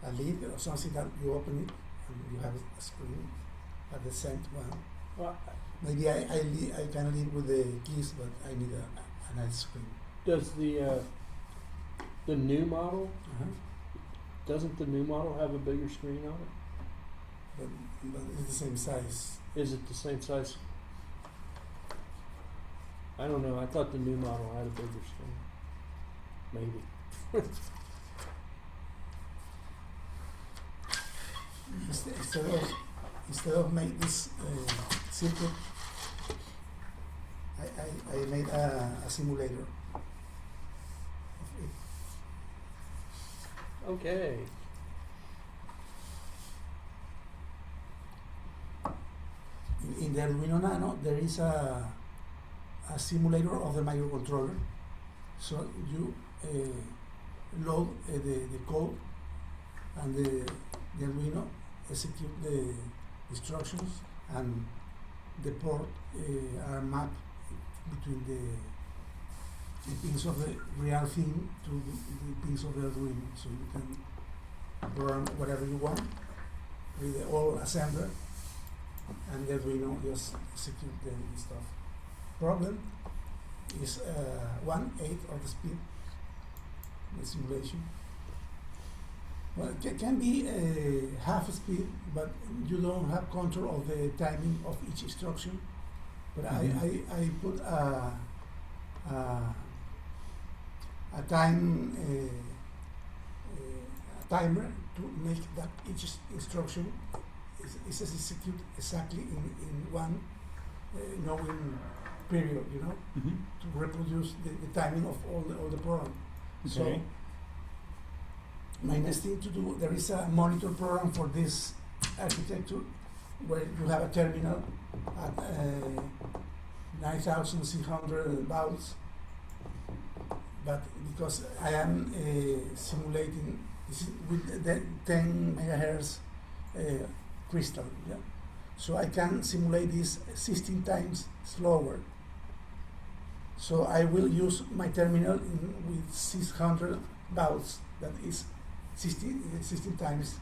a lid or something that you open it and you have a screen at the center one. Well, Maybe I can live with the keys, but I need a nice screen. does the new model, Uh-huh. doesn't the new model have a bigger screen on it? But it's the same size. Is it the same size? I don't know. I thought the new model had a bigger screen. Maybe. Instead of make this circuit, I made a simulator of it. Okay. In the Arduino Nano, there is a simulator of the microcontroller. So you load the code, and the Arduino execute the instructions, and the port are mapped between the pins of the real thing to the pins of the Arduino. So you can run whatever you want with the all assembler, and the Arduino just execute the stuff. Problem is 1/8 of the speed, the simulation. Well, it can be half speed, but you don't have control of the timing of each instruction. But I put a timer to make that each instruction is executed exactly in one knowing period, you know, mm-hmm. to reproduce the timing of all the program. So Okay. my next thing to do, there is a monitor program for this architecture where you have a terminal at 9,600 volts, but because I am simulating this is with the 10 megahertz crystal, yeah? So I can simulate this 16 times slower. So I will use my terminal with 600 volts, that is 16 times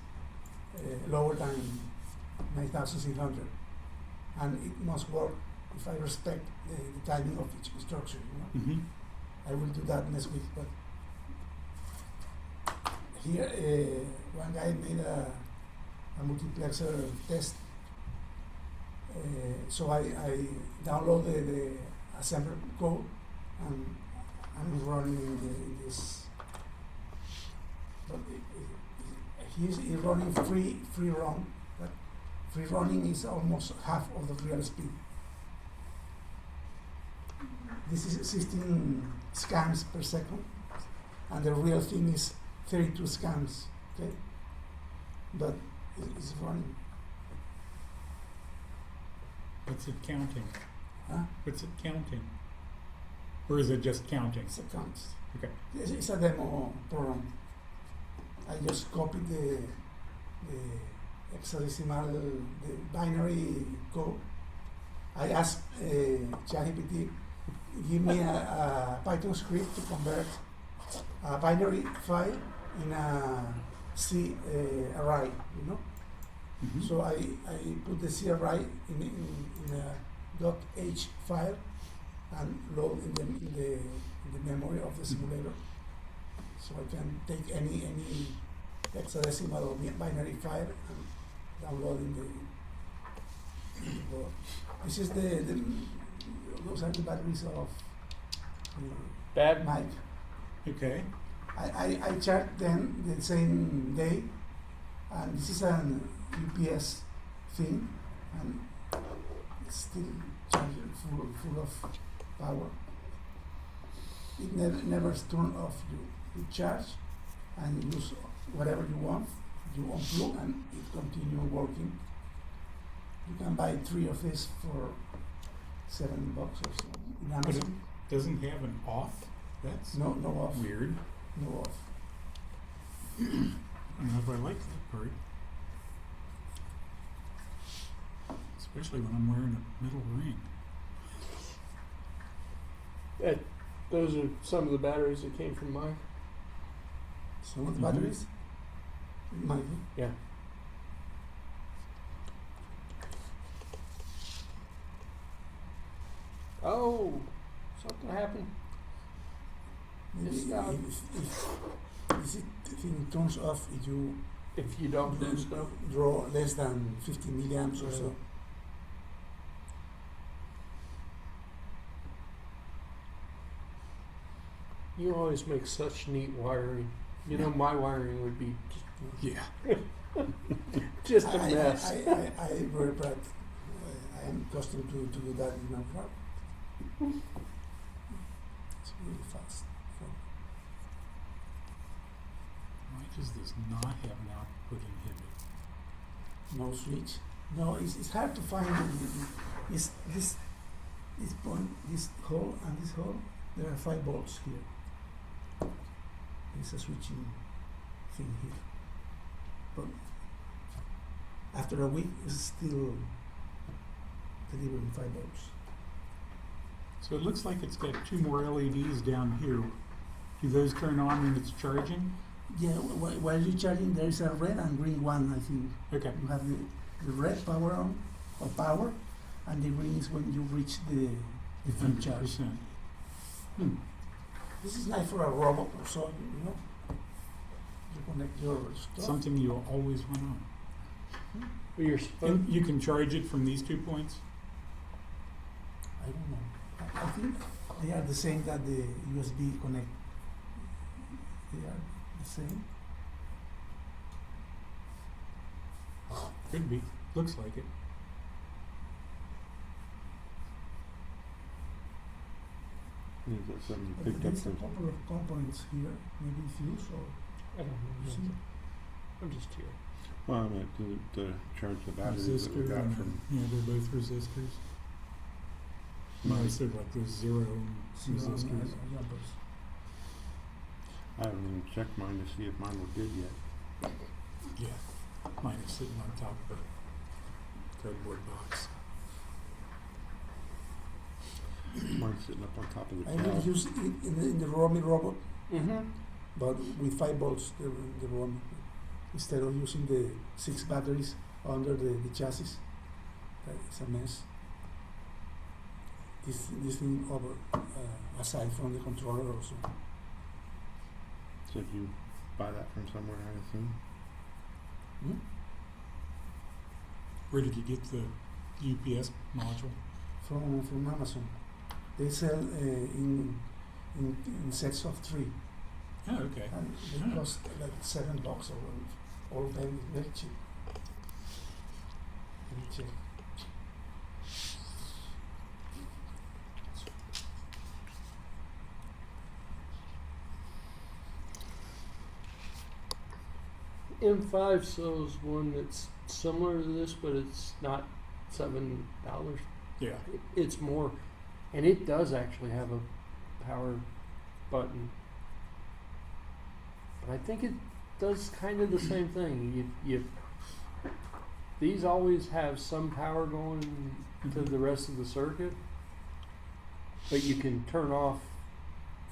lower than 9,600, and it must work if I respect the timing of each instruction. You know? Mm-hmm. I will do that next week. But here, one guy made a multiplexer test. So I downloaded the assembler code, and I'm running in this. But he's running free run. But free running is almost half of the real speed. This is 16 scans per second, and the real thing is 32 scans. Okay, but it's running. What's it counting? Huh? What's it counting? Or is it just counting? It's a count. Okay. It's a demo program. I just copied the hexadecimal, the binary code. I asked ChatGPT, give me a Python script to convert a binary file in a C array, you know. Mm-hmm. So I put the C array in a .h file and load in the memory of the simulator. So I can take any hexadecimal or binary file and download in the board. This is those are the batteries of Bad. Mike. Okay. I charged them the same day, and this is an UPS thing, and it's still charged full of power. It never turns off. You charge and you use whatever you want. You unplug and it continues working. You can buy 3 of these for $7 or so in But it Amazon. doesn't have an off? That's No off. weird. No off. I don't know if I like that part. Especially when I'm wearing a metal ring. Those are some of the batteries that came from mine. Some of the Mhm. batteries might be. Yeah. Oh, something happened. Maybe It's not- if it thing turns off, if you If you don't do stuff. draw less than 50 milliamps or so. You always make such neat wiring. You know, my wiring would be Yeah. just a mess. I very proud. I am accustomed to do that in my car. It's really fast. Why does this not have an output inhibitor? No switch. No, it's hard to find. It's this point, this hole and this hole. There are 5 volts here. There's a switching thing here. But after a week, it's still delivering 5 volts. So it looks like it's got 2 more LEDs down here. Do those turn on when it's charging? Yeah, while you're charging, there is a red and green one, I think. Okay. You have the red power on, or power, and the green is when you reach the full charge. 100%. This is nice for a robot or so, you know. You connect your stuff. Something you always want on. Well, you're And supposed. you can charge it from these 2 points? I don't know. I think they are the same that the USB connect. They are the same. Could be. Looks like it. Is that something you But picked there up is a from? couple of components here, maybe fuse or I don't know. see. I'm just here. Well, I meant to charge the batteries that we Resistor. got And, from. yeah, they're both resistors. No, so like there's 0 resistors. jumpers. I haven't even checked mine to see if mine were good yet. Yeah. Mine is sitting on top of a cardboard box. Mine's sitting up on top of the I will couch. use it in the Romy robot, Mm-hmm. but with 5 volts, the Romy. Instead of using the 6 batteries under the chassis. That is a mess. This thing over, aside from the controller also. So did you buy that from somewhere, I assume? Hmm? Where did you get the UPS module? From Amazon. They sell in sets of 3, Oh, okay. and they cost like $7 or all time is very cheap. Very cheap. M5 sells one that's similar to this, but it's not $7. Yeah. It's more, and it does actually have a power button. But I think it does kind of the same thing. These always have some power going to the rest of the circuit, but you can turn off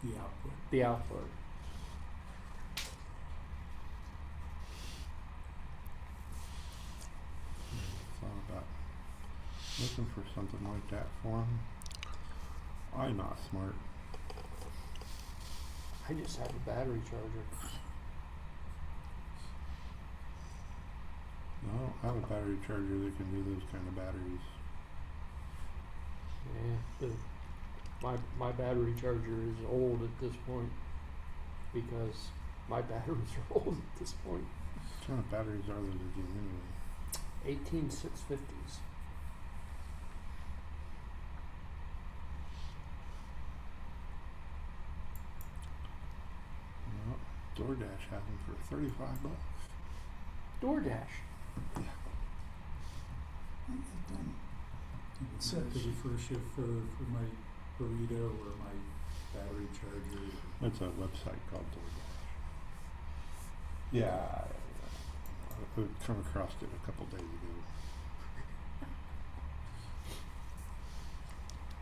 The output. the output. Thought about looking for something like that for him. I'm not smart. I just have a battery charger. No, I don't have a battery charger that can do those kind of batteries. Yeah, my battery charger is old at this point because my batteries are old at this point. What kind of batteries are those again anyway? 18650s. Well, DoorDash has them for $35. DoorDash. So- Pay for a shift for my burrito or my battery charger. It's a website called DoorDash. Yeah, I've come across it a couple days ago.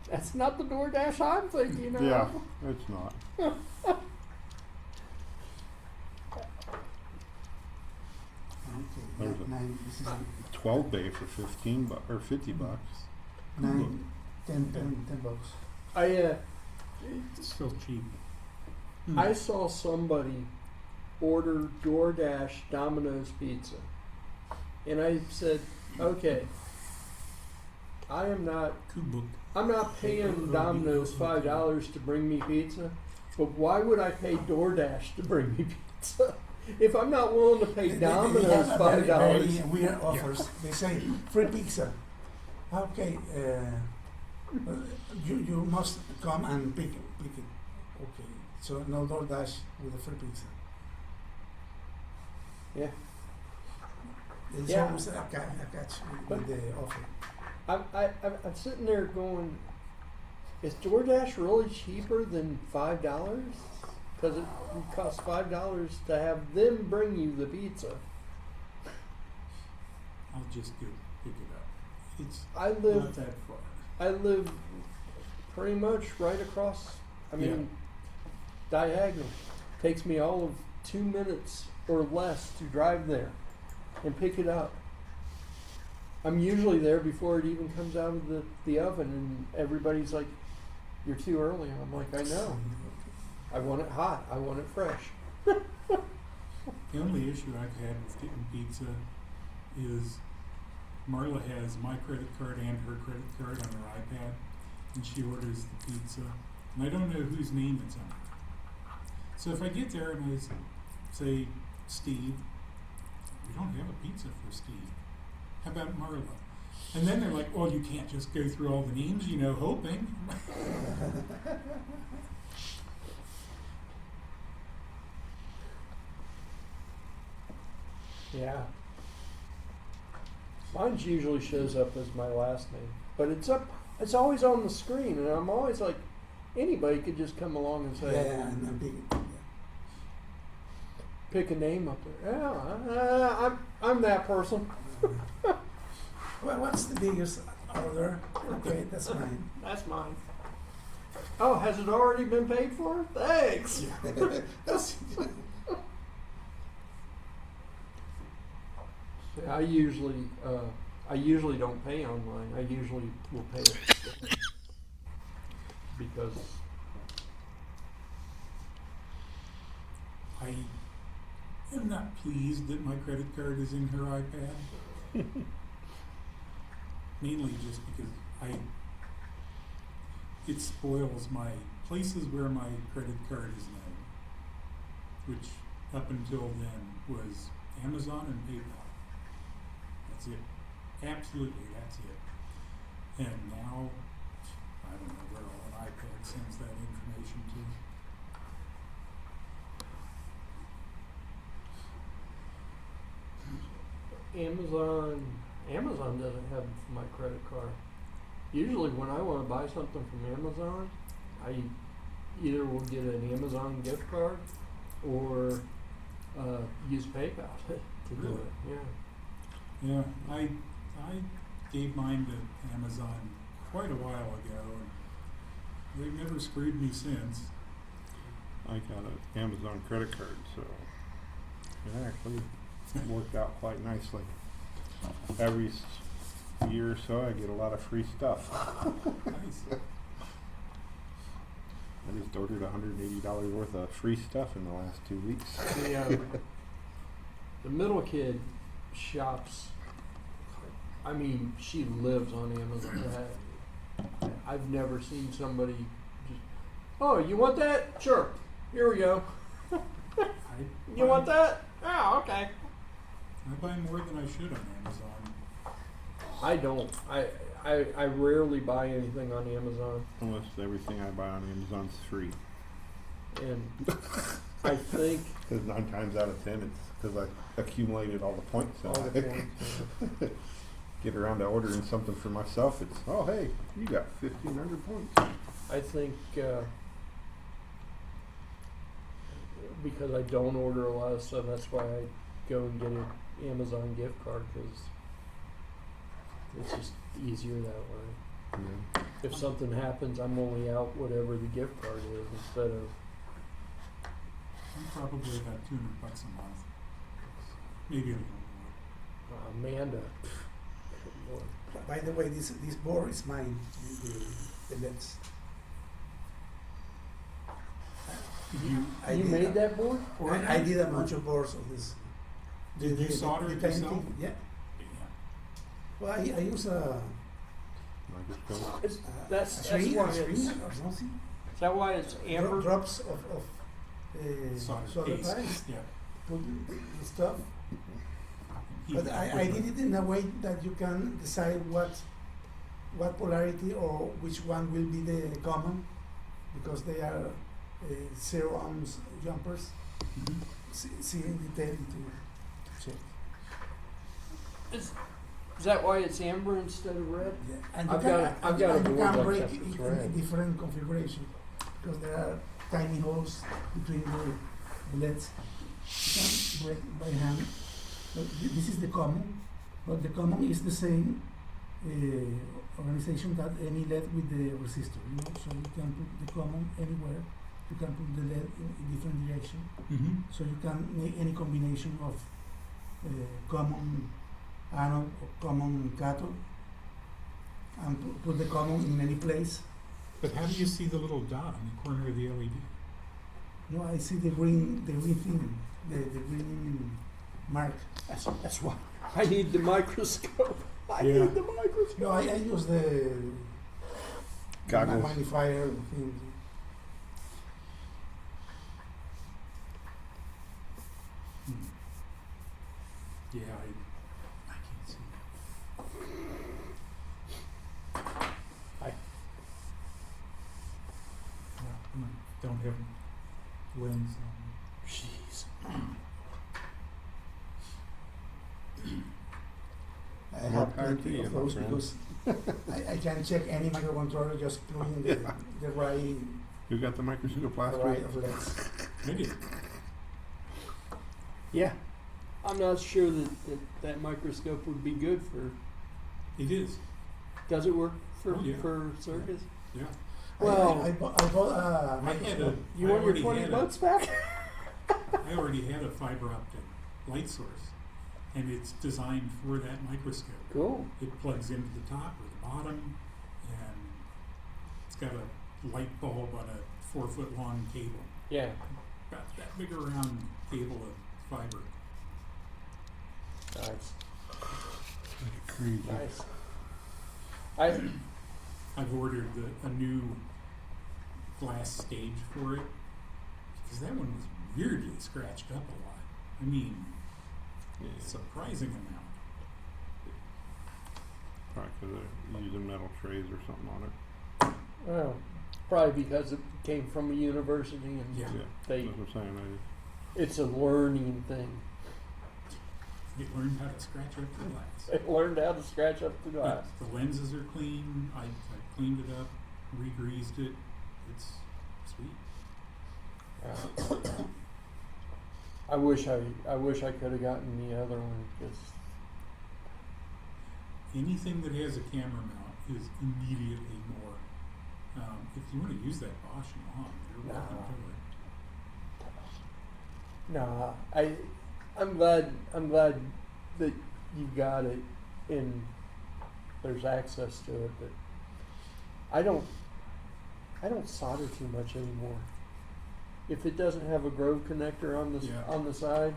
That's not the DoorDash I'm thinking of. Yeah, it's not. Okay, There's a- nine. This is 12 bay for 15 or 50 bucks. 9, 10 bucks. It's still cheap. I saw somebody order DoorDash Domino's pizza, and I said, "Okay, I'm not paying Domino's $5 to bring me pizza, but why would I pay DoorDash to bring me pizza? If I'm not willing to pay They Domino's have a very $5, weird offers. They say free pizza. Okay, you must come and pick it. Okay, so no DoorDash with a free pizza. yeah, There's Yeah. always a catch with the offer. I'm sitting there going, is DoorDash really cheaper than $5? Because it costs $5 to have them bring you the pizza. I'll just go pick it up. It's I not live that far. I live pretty much right across. I mean, diagonal. Takes me all of 2 minutes or less to drive there and pick it up. I'm usually there before it even comes out of the oven, and everybody's like, "You're too early." And I'm like, "I know. I want it hot. I want it fresh." The only issue I've had with getting pizza is Marla has my credit card and her credit card on her iPad, and she orders the pizza, and I don't know whose name it's on. So if I get there and I say, "Steve, we don't have a pizza for Steve. How about Marla?" And then they're like, "Oh, you can't just go through all the names, hoping." Yeah. Mine usually shows up as my last name, but it's always on the screen, and I'm always like, anybody could just come along and say, Yeah, and pick it. pick a name up there. Yeah, I'm that person. Well, what's the biggest order? Okay, that's mine. That's mine. Oh, has it already been paid for? Thanks. That's Yeah, I usually don't pay online. I usually will pay it because I am not pleased that my credit card is in her iPad. Mainly just because it spoils my places where my credit card is known, which up until then was Amazon and PayPal. That's it. Absolutely, that's it. And now, I don't know where all an iPad sends that information to. Amazon doesn't have my credit card. Usually when I want to buy something from Amazon, I either will get an Amazon gift card or use PayPal to do Really? it. Yeah. Yeah, I gave mine to Amazon quite a while ago, and they've never screwed me since. I got an Amazon credit card, so it actually worked out quite nicely. Every year or so, I get a lot of free stuff. Nice. I just ordered $180 worth of free stuff in the last 2 weeks. The middle kid shops. I mean, she lives on Amazon. I've never seen somebody just, "Oh, you want that? Sure. Here we go. You want that? Oh, okay." I buy more than I should on Amazon. I don't. I rarely buy anything on Amazon, Almost everything I buy on Amazon's free. and I think Because 9 times out of 10, it's because I accumulated all the points. all the points. get around to ordering something for myself, it's, oh, hey, you got 1,500 points. I think because I don't order a lot of stuff, that's why I go and get an Amazon gift card, because it's just easier that way. Yeah. If something happens, I'm only out whatever the gift card is instead of. I'm probably about $200 a month. Maybe a little more. Amanda. By the way, this board is mine. The LEDs. You made that board? I did a bunch of boards of this. Did you solder it painting, yourself? Yeah. Yeah. Well, I use a It's, that's string why or it's. something. Is that why it's amber? Drops of Solder soda paste. paste. Yeah. Put the stuff. Heat But I did it in a way that you can decide what polarity or which one will be the common, because they are 0 ohms jumpers. Mhm. See in detail to check. Is that why it's amber instead of red? Yeah. And I've got a and board you like can break that it that's in red. different configuration, because there are tiny holes between the LEDs. You can break by hand. But this is the common, but the common is the same organization that any LED with the resistor. You know, so you can put the common anywhere. You can put the LED in different direction. Mm-hmm. So you can make any combination of common anode or common cathode, and put the common in any place. But how do you see the little dot in the corner of the LED? No, I see the green thing, the green mark. That's why I need the microscope. I Yeah. need the microscope. No, I use the Goggles. magnifier thing. Yeah, I can't see. Yeah, I don't have lens on. Jeez. I More have power to plenty you, of my those friend. because I can check any microcontroller just putting the right You got the microscope last right week? of LEDs. I did. Yeah. I'm not sure that microscope would be good for. It is. Does it work for Oh, yeah. for circus? Yeah. Well, I bought a I had microscope. a. You I want your already had $20 back? I already had a fiber optic light source, and it's designed for that microscope. Cool. It plugs into the top or the bottom, and it's got a light bulb on a 4-foot long cable. Yeah. About that big around cable of fiber. Nice. Crazy. Nice. I've ordered a new glass stage for it, because that one was weirdly scratched up a lot. I mean, Yeah. surprising amount. Probably because they're using metal trays or something on it. Well, probably because it came from a university and Yeah. Yeah, they. that's what I'm saying. It's a learning thing. It learned how to scratch up the glass. It learned how to scratch up the glass. But the lenses are clean. I cleaned it up, re-greased it. It's sweet. I wish I could have gotten the other one because Anything that has a camera mount is immediately more. If you want to use that Bosch and on, you're welcome to it. nah, I'm glad that you got it and there's access to it, but I don't solder too much anymore. If it doesn't have a Grove connector on the Yeah. on the side,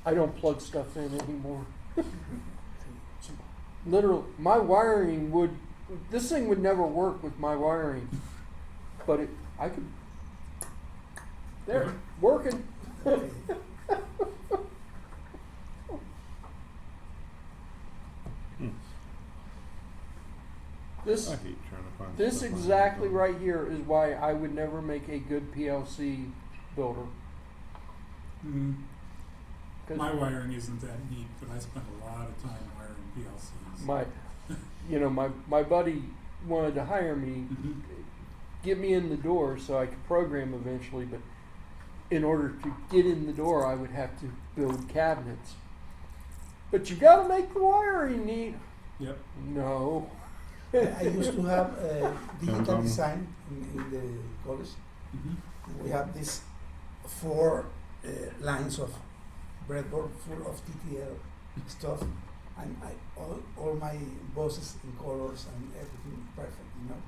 I don't plug stuff in anymore. Literally, my wiring would. This thing would never work with my wiring, but I could. There, working. This I hate trying to find this stuff on exactly Amazon. right here is why I would never make a good PLC builder. Mm. 'Cause My wiring isn't that neat, but I spent a lot of time wiring PLCs. My buddy wanted to hire me, Mhm. get me in the door so I could program eventually, but in order to get in the door, I would have to build cabinets. But you gotta make the wiring neat. Yep. No. I used to have digital Hands-on. design in the college. Mm-hmm. We have these 4 lines of breadboard full of TTL stuff, and all my bosses in colors and everything perfect, you know.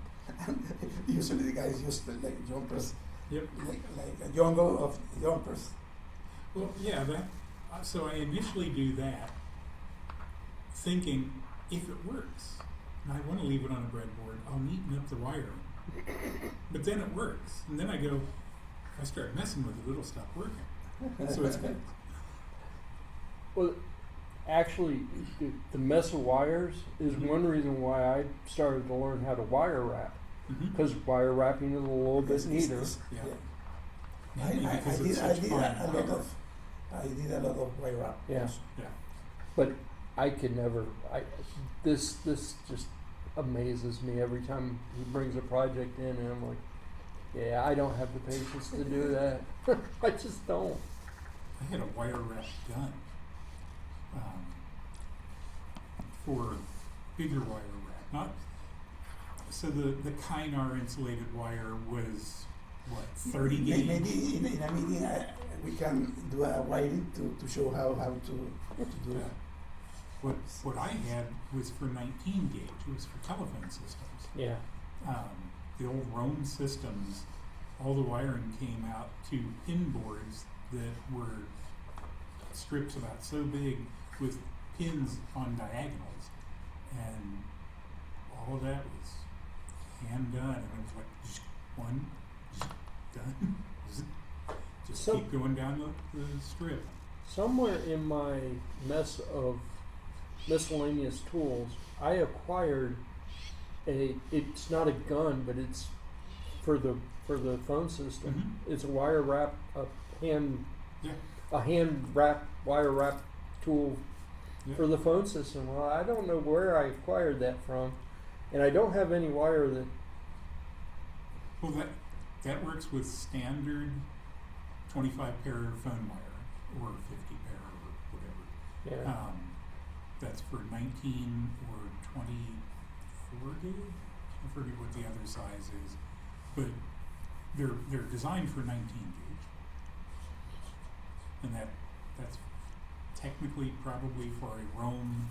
And usually the guys use like jumpers, Yep. like a jungle of jumpers. Well, yeah, so I initially do that, thinking if it works, and I want to leave it on a breadboard, I'll neaten up the wiring. But then it works, and then I go, if I start messing with it, it'll stop working. So it's good. Well, actually, the mess of wires is Mhm. one reason why I started to learn how to wire wrap. Mm-hmm. Because wire wrapping is a little bit neater. Yeah. I Because did it's I such did fine a lot wire. of wire wrap. Yeah. also. Yeah. But I could never. This just amazes me every time he brings a project in, and I'm like, yeah, I don't have the patience to do that. I just don't. I had a wire wrap gun for bigger wire wrap. Not so the Kynar insulated wire was what 30 gauge. Maybe in a meeting we can do a wiring to show how to do Yeah. that. What I had was for 19 gauge. It was for telephone systems. Yeah. The old Rome systems, all the wiring came out to pin boards that were strips about so big with pins on diagonals, and all of that was hand done, and it was like one done. Just So- keep going down the strip. Somewhere in my mess of miscellaneous tools, I acquired it's not a gun, but it's for the phone system. Mhm. It's a wire wrap, a hand Yeah. wire wrap tool Yeah. for the phone system. Well, I don't know where I acquired that from, and I don't have any wire that. Well, that works with standard 25 pair phone wire or 50 pair or whatever. Yeah. That's for 19 or 24 gauge. I forget what the other size is, but they're designed for 19 gauge, and that's technically probably for a Rome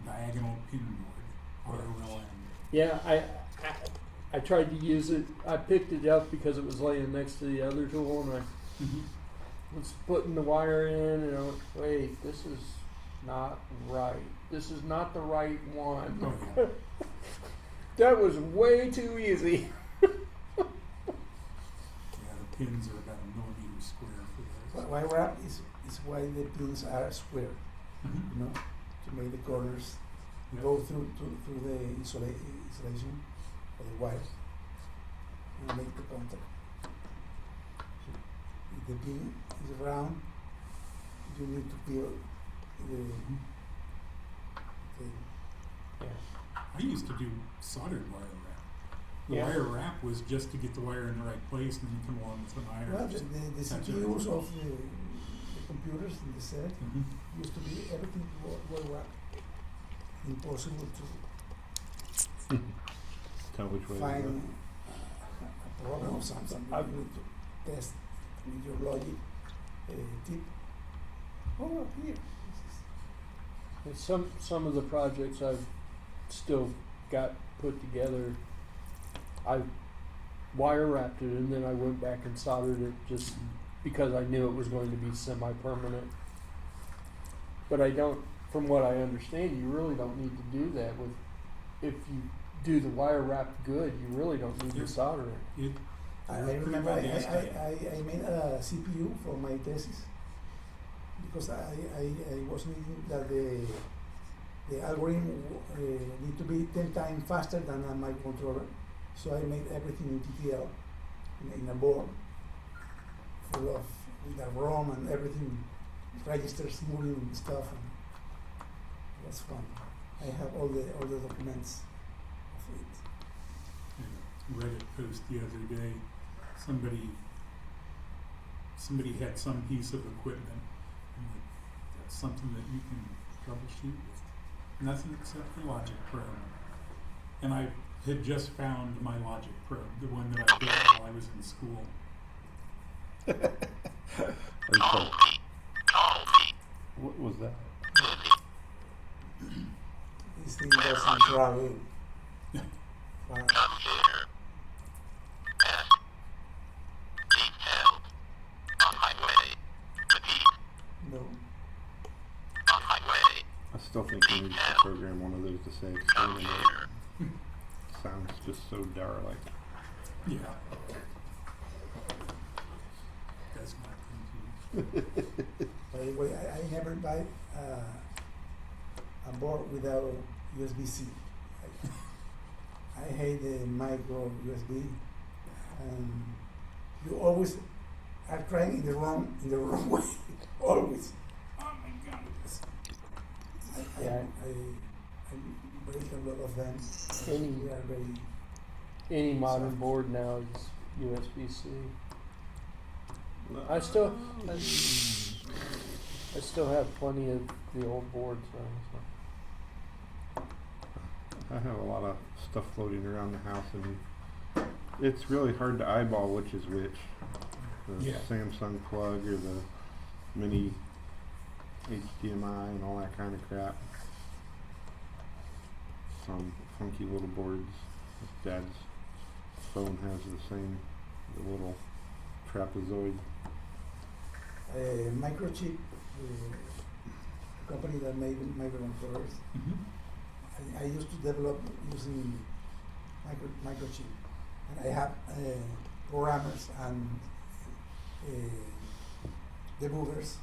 diagonal pin board, ROLM. Yeah, I tried to use it. I picked it up because it was laying next to the other tool, and I was putting the wire in, and I went, wait, this is not right. This is not the right one. Oh yeah. That was way too easy. Yeah, the pins are about 1 millimeter square for those. Wire wrap is why the pins are square, Mhm. you know, to make the corners Yeah. go through the insulation of the wires and make the contact. So if the pin is round, you need to peel the Yeah. I used to do soldered wire wrap. The Yeah. wire wrap was just to get the wire in the right place and then come along with an iron. well, the That's it. CPUs of the computers in the set Mhm. used to be everything wire wrap. Impossible to Tell which way to find go. a problem or something. I've- You need to test with your logic tip. Oh, here. And some of the projects I've still got put together, I wire wrapped it, and then I went back and soldered it just because I knew it was going to be semi-permanent. But I don't, from what I understand, you really don't need to do that with, if you do the wire wrap good, you really don't need to Yep. solder it. It, I Pretty remember well guessed it. I made a CPU for my thesis because I was needing that the algorithm need to be 10 times faster than a microcontroller. So I made everything in TTL in a board full of with a ROM and everything, registers, moving stuff, and it was fun. I have all the documents of it. Reddit post the other day, somebody had some piece of equipment, and like, that's something that you can troubleshoot with nothing except the Logic Probe. And I had just found my Logic Probe, the one that I built while I was in school. Okay. What was that? This thing doesn't travel. No. I still think we need to program one of those to say exterminate. Sounds just so derelict. Yeah. That's not confused. By the way, I never buy a board without USB-C. I hate the micro USB, and you always are trying in the wrong way. Always. Oh my God! I break a lot of them. Any We are very any modern board now is USB-C. I still have plenty of the old boards running. So. I have a lot of stuff floating around the house, and it's really hard to eyeball which is which. The Yeah. Samsung plug or the mini HDMI and all that kind of crap. Some funky little boards. Dad's phone has the same, the little trapezoid. Microchip, company that made microcontrollers. Mm-hmm. I used to develop using microchip, and I have programmers and debuggers,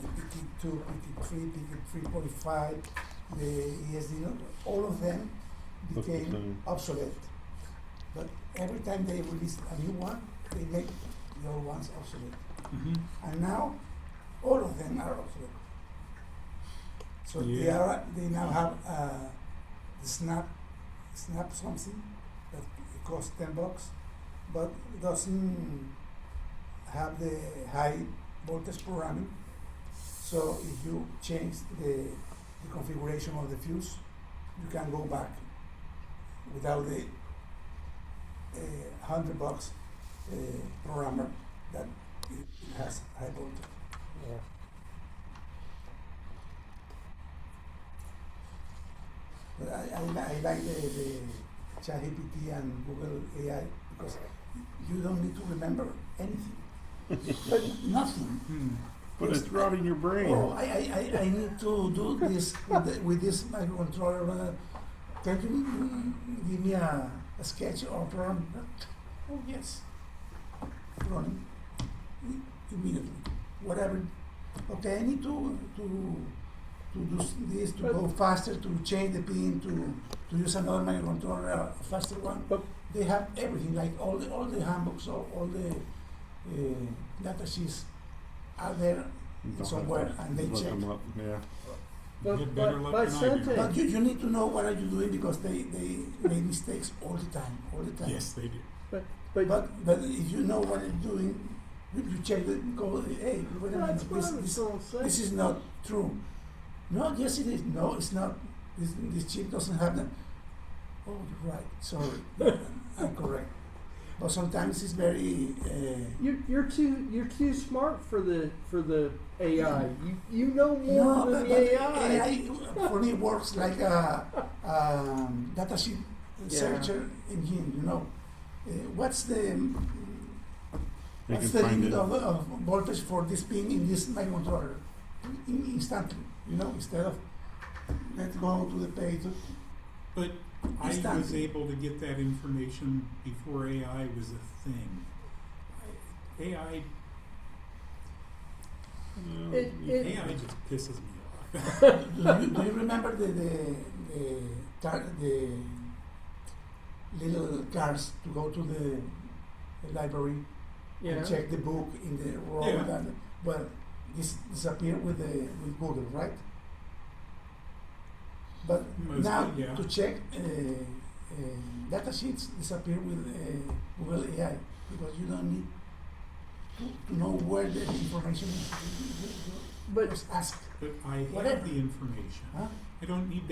the PT2, PT3, PT3.5, the ESD, all of them Look the became same. obsolete. But every time they release a new one, they make the old ones obsolete. Mm-hmm. And now, all of them are obsolete. So Yeah. they now have the snap something that it costs $10, but doesn't have the high voltage programming. So if you change the configuration of the fuse, you can go back without the $100 programmer that it has high voltage. Yeah. But I like the ChatGPT and Google AI because you don't need to remember anything. But nothing. But it's rotting your brain. Oh, I need to do this with this microcontroller. Can you give me a sketch or program? Oh yes, running immediately. Whatever. Okay, I need to do this to go faster, to change the pin, to use another microcontroller, a faster one. But They have everything, like all the handbooks, all the data sheets are there You don't somewhere, have to and they look check. them up. Yeah. You had better luck by than I do. Santa, But you need to know what are you doing because they make mistakes all the time. Yes, they do. but But if you know what you're doing, you check the go. Hey, wait a minute, that's what I was gonna say. this is not true. No, yes it is. No, it's not. This chip doesn't have that. Oh, you're right. Sorry, I'm correct. But sometimes it's very. You're too smart for the AI. You know more No, than but the AI. AI for me works like a datasheet searcher engine. You know, what's the You what's can the find limit it. of voltage for this pin in this microcontroller? Instantly, you know, instead of let's go to the page. But I was Instantly. able to get that information before AI was a thing. AI AI just pisses me off. do you remember the little cards to go to the library Yeah. and check the book in the row? Yeah. Well, this disappeared with Google, right? But Mostly, now yeah. to check data sheets disappear with Google AI because you don't need to know where the information is. But Just ask. But I What have if- the information. Huh? I don't need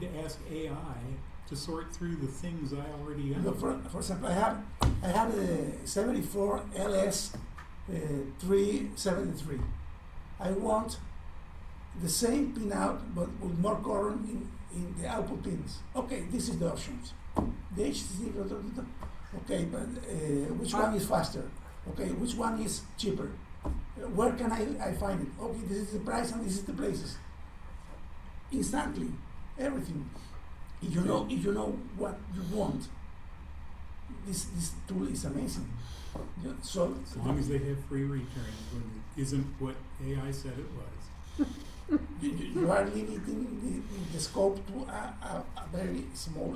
to ask AI to sort through the things I already Look, own. for example, I have a 74 LS 373. I want the same pinout but with more current in the output pins. Okay, this is the options. The HTC, okay, but which one is faster? Okay, which one is cheaper? Where can I find it? Okay, this is the price and this is the places. Instantly, everything. If you know what you want, this tool is amazing. Yeah, so As long as they have free returns, when it isn't what AI said it was. you are limiting the scope to a very small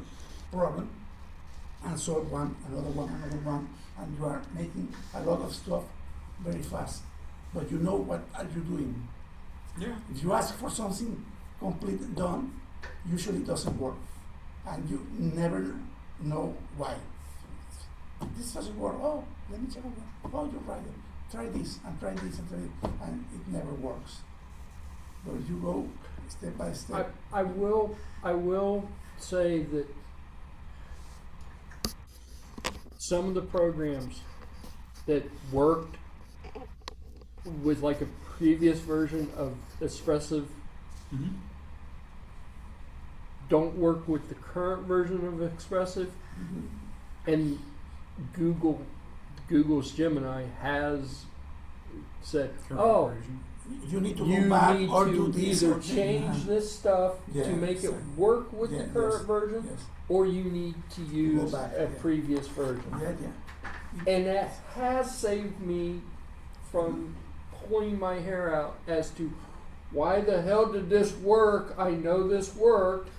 problem and solve one, another one, and you are making a lot of stuff very fast. But you know what are you doing. Yeah. If you ask for something complete done, usually it doesn't work. And you never know why. This doesn't work. Oh, let me check again. Oh, you're right. Try this and try this and try it. And it never works. But if you go step by step. I will say that some of the programs that worked with like a previous version of Expressive Mm-hmm. don't work with the current version of Expressive, Mhm. and Google's Gemini has said, Current oh, version. You need to you go back need or to do this either or change this stuff Yeah, to make it exactly. work with Yeah, the current yes, version, Yes. or you need to use back, a yeah. previous version. Yeah. And that has saved me from pulling my hair out as to why the hell did this work? I know this worked.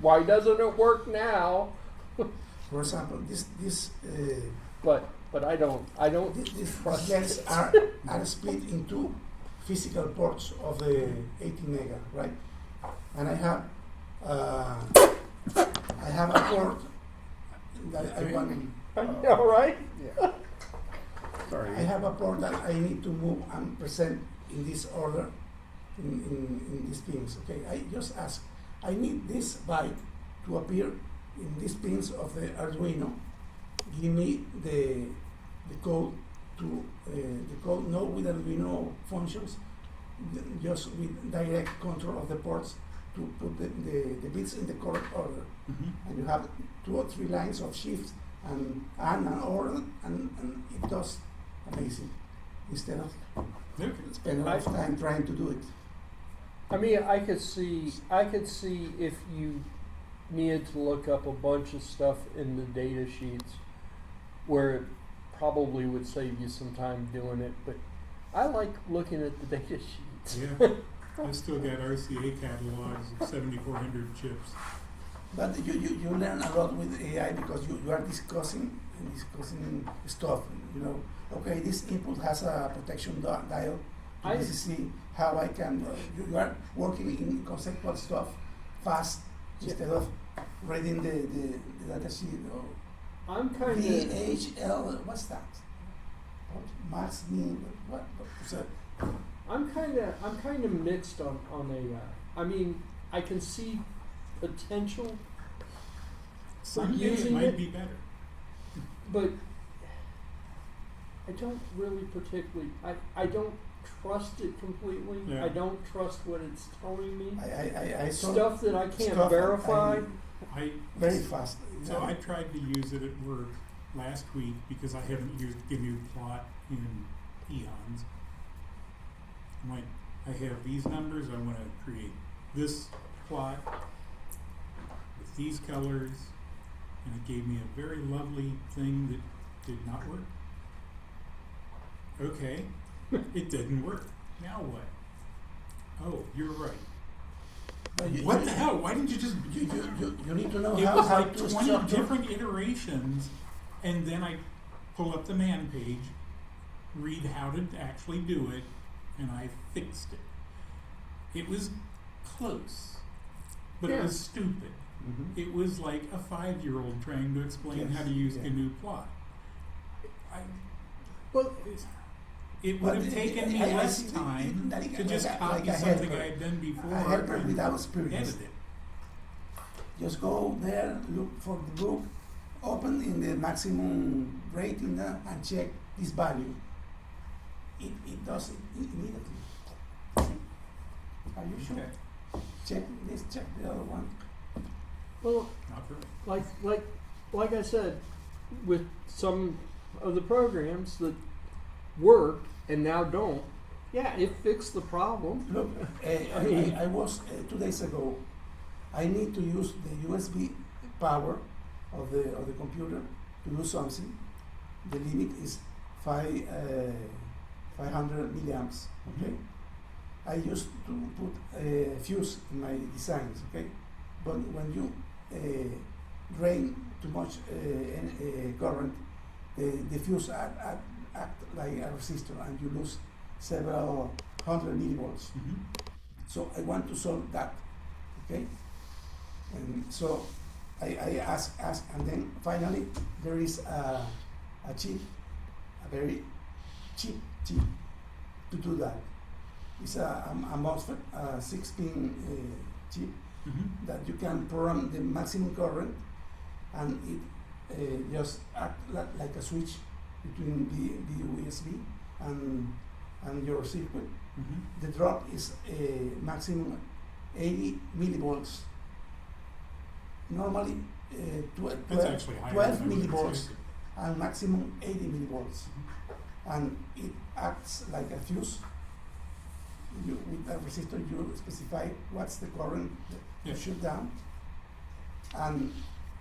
Why doesn't it work now? For example, this But I don't these trust LEDs it. are split into physical ports of the 18 mega, right? And I have a port that I want. All right. Yeah. Sorry. I have a port that I need to move and present in this order in these pins. Okay, I just ask. I need this byte to appear in these pins of the Arduino. Give me the code to the code not with Arduino functions, just with direct control of the ports to put the bits in the correct order. Mm-hmm. And you have 2 or 3 lines of shifts and order, and it does amazing instead of Okay. spending a lot of time trying to do it. I mean, I could see if you needed to look up a bunch of stuff in the data sheets where it probably would save you some time doing it, but I like looking at the data sheets. Yeah. I still got RCA catalogs of 7,400 chips. But you learn a lot with AI because you are discussing stuff. You know, okay, this input has a protection dial. I- This is see how I can. You are working in conceptual stuff fast instead of reading the data sheet. Or I'm kind of VHL. What's that? What max mean? What? So, I'm kind of mixed on AI. I mean, I can see potential Someday it using might it. be better. but I don't really particularly. I don't trust it completely. Yeah. I don't trust what it's telling me. I saw Stuff that I can't stuff verify. I very fast. So I tried to use it at work last week because I haven't used GNU plot in eons. I'm like, I have these numbers, I want to create this plot with these colors, and it gave me a very lovely thing that did not work. Okay, it didn't work. Now what? Oh, you're right. But What the hell? Why didn't you just... You need to know It how, was how like to 20 structure. different iterations, and then I pull up the man page, read how to actually do it, and I fixed it. It was close, but Yeah. it was stupid. Mm-hmm. It was like a 5-year-old trying to explain Yes, how to use yeah. GNU plot. Well, It But would have taken me less time to just copy something I had done before A helper and without experience. edit it. Just go there, look for the book, open in the maximum rating and check this value. It does it immediately. Are you sure? Okay. Check this, check the other one. well, Not for like I said, with some of the programs that work and now don't, yeah, it fixed the problem. Look, I was 2 days ago. I need to use the USB power of the computer to do something. The limit is 500 milliamps. Okay. I used to put a fuse in my designs. Okay, but when you drain too much current, the fuse act like a resistor, and you lose several hundred millivolts. Mhm. So I want to solve that, okay? And so I ask, and then finally there is a chip, a very cheap chip to do that. It's a MOSFET, a 6-pin chip Mhm. that you can program the maximum current, and it just act like a switch between the USB and your circuit. Mhm. The drop is a maximum 80 millivolts. Normally, That's actually higher 12 than I would millivolts expect. and maximum 80 millivolts. And it acts like a fuse. With a resistor, you specify what's the current that Yeah. you shoot down. And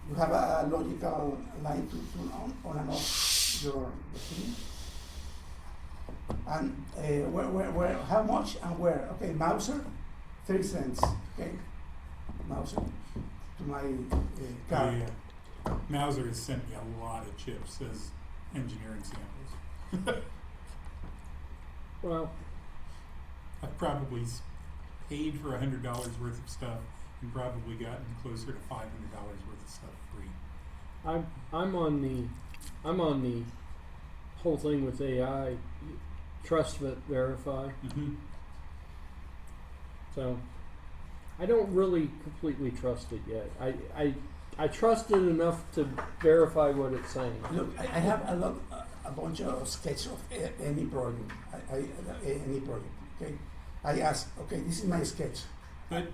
you have a logical line to turn on and off your machine. And where, how much and where? Okay, Mauser, 30 cents. Okay, Mauser to my car. Yeah. Mauser has sent me a lot of chips as engineering samples. Well, I've probably paid for $100 worth of stuff and probably gotten closer to $500 worth of stuff free. I'm on the whole thing with AI, trust but verify. Mm-hmm. So I don't really completely trust it yet. I trust it enough to verify what it's saying. Look, I have a bunch of sketches of any project. Any project. Okay, I ask. Okay, this is my sketch. But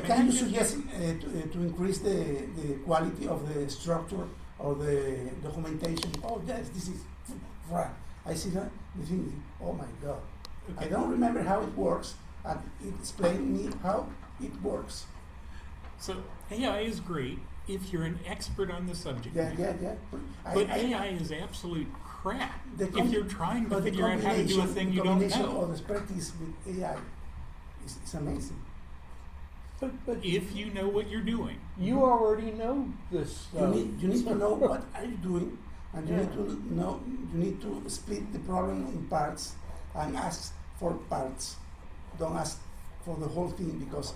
Can you suggest to increase the quality of the structure or the documentation? Oh yes, this is right. I see that. The thing is, oh my God, I don't remember how it works, and it explained me how it works. So AI is great if you're an expert on the subject. Yeah. But AI is absolute crap The if you're trying to but the figure out how to do a combination- thing the you don't combination know. of expertise with AI is amazing. But If you know what you're doing. you already know this You stuff. need to know what are you doing, and you Yeah. need to know. You need to split the problem in parts and ask for parts. Don't ask for the whole thing, because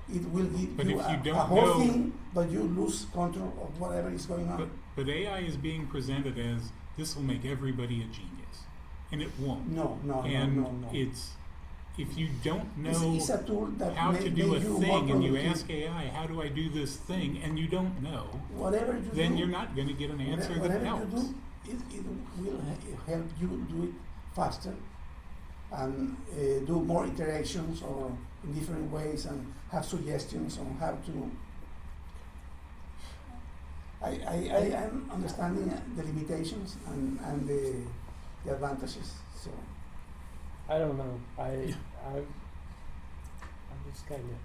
it will give But you if you a don't whole know- thing, but you lose control of whatever is going on. But AI is being presented as this will make everybody a genius. And it won't. No. And it's, if you don't know It's a tool that how to do a make you more thing and you productive. ask AI, how do I do this thing, and you don't know, Whatever you then do, you're not going to get an answer that whatever helps. you do, it will help you do it faster and do more iterations or in different ways, and have suggestions on how to. I am understanding the limitations and the advantages. So I don't know. I'm just kind of.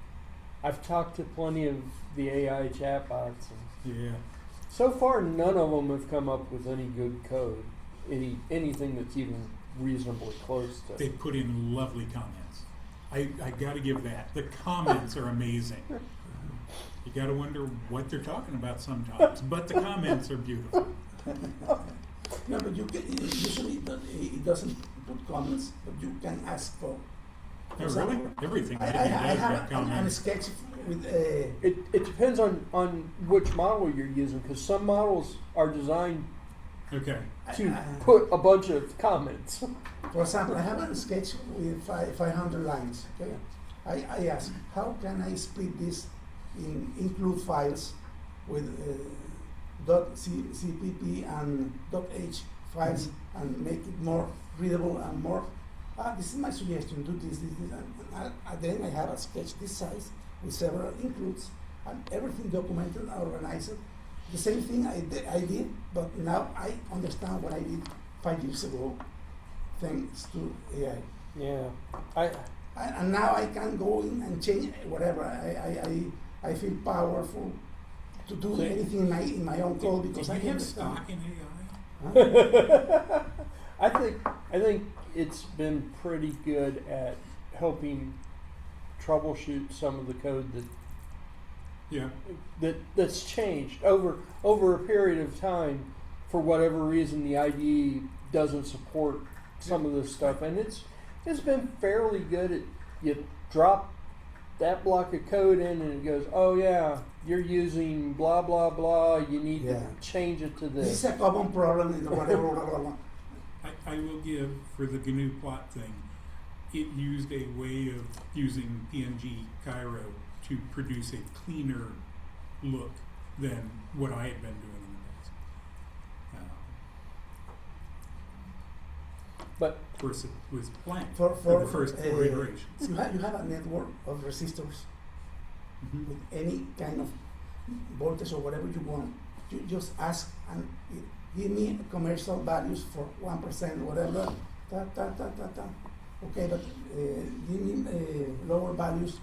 I've talked to plenty of the AI chatbots, and Yeah. so far none of them have come up with any good code, anything that's even reasonably close to. They put in lovely comments. I got to give that. The comments are amazing. You got to wonder what they're talking about sometimes, but the comments are beautiful. no, but you can, usually it doesn't put comments, but you can ask for Oh, really? Everything I Eddie does have got a comments. sketch with It depends on which model you're using, because some models are designed Okay. to put a bunch of comments. for example, I have a sketch with 500 lines. Okay, I ask, how can I split this in include files with .cpp and .h files and make it more readable and more. This is my suggestion. Do this, and then I have a sketch this size with several includes and everything documented and organized. The same thing I did, but now I understand what I did 5 years ago, thanks to AI. Yeah, And now I can go in and change whatever. I feel powerful to do anything in my own code because Do I you have understand. stock in AI? Huh? I think it's been pretty good at helping troubleshoot some of the code Yeah. that's changed over a period of time. For whatever reason, the IDE doesn't support some of this stuff, and it's been fairly good at, you drop that block of code in and it goes, oh yeah, you're using blah blah blah, you need Yeah. to change it to This is this. a common problem in whatever. I will give, for the GNU plot thing, it used a way of using PNG Cairo to produce a cleaner look than what I had been doing in the past. But Of course, it was blank For the first 4 iterations. you have a network of resistors Mhm. with any kind of voltage or whatever you want. You just ask and give me commercial values for 1% or whatever. Okay, but give me lower values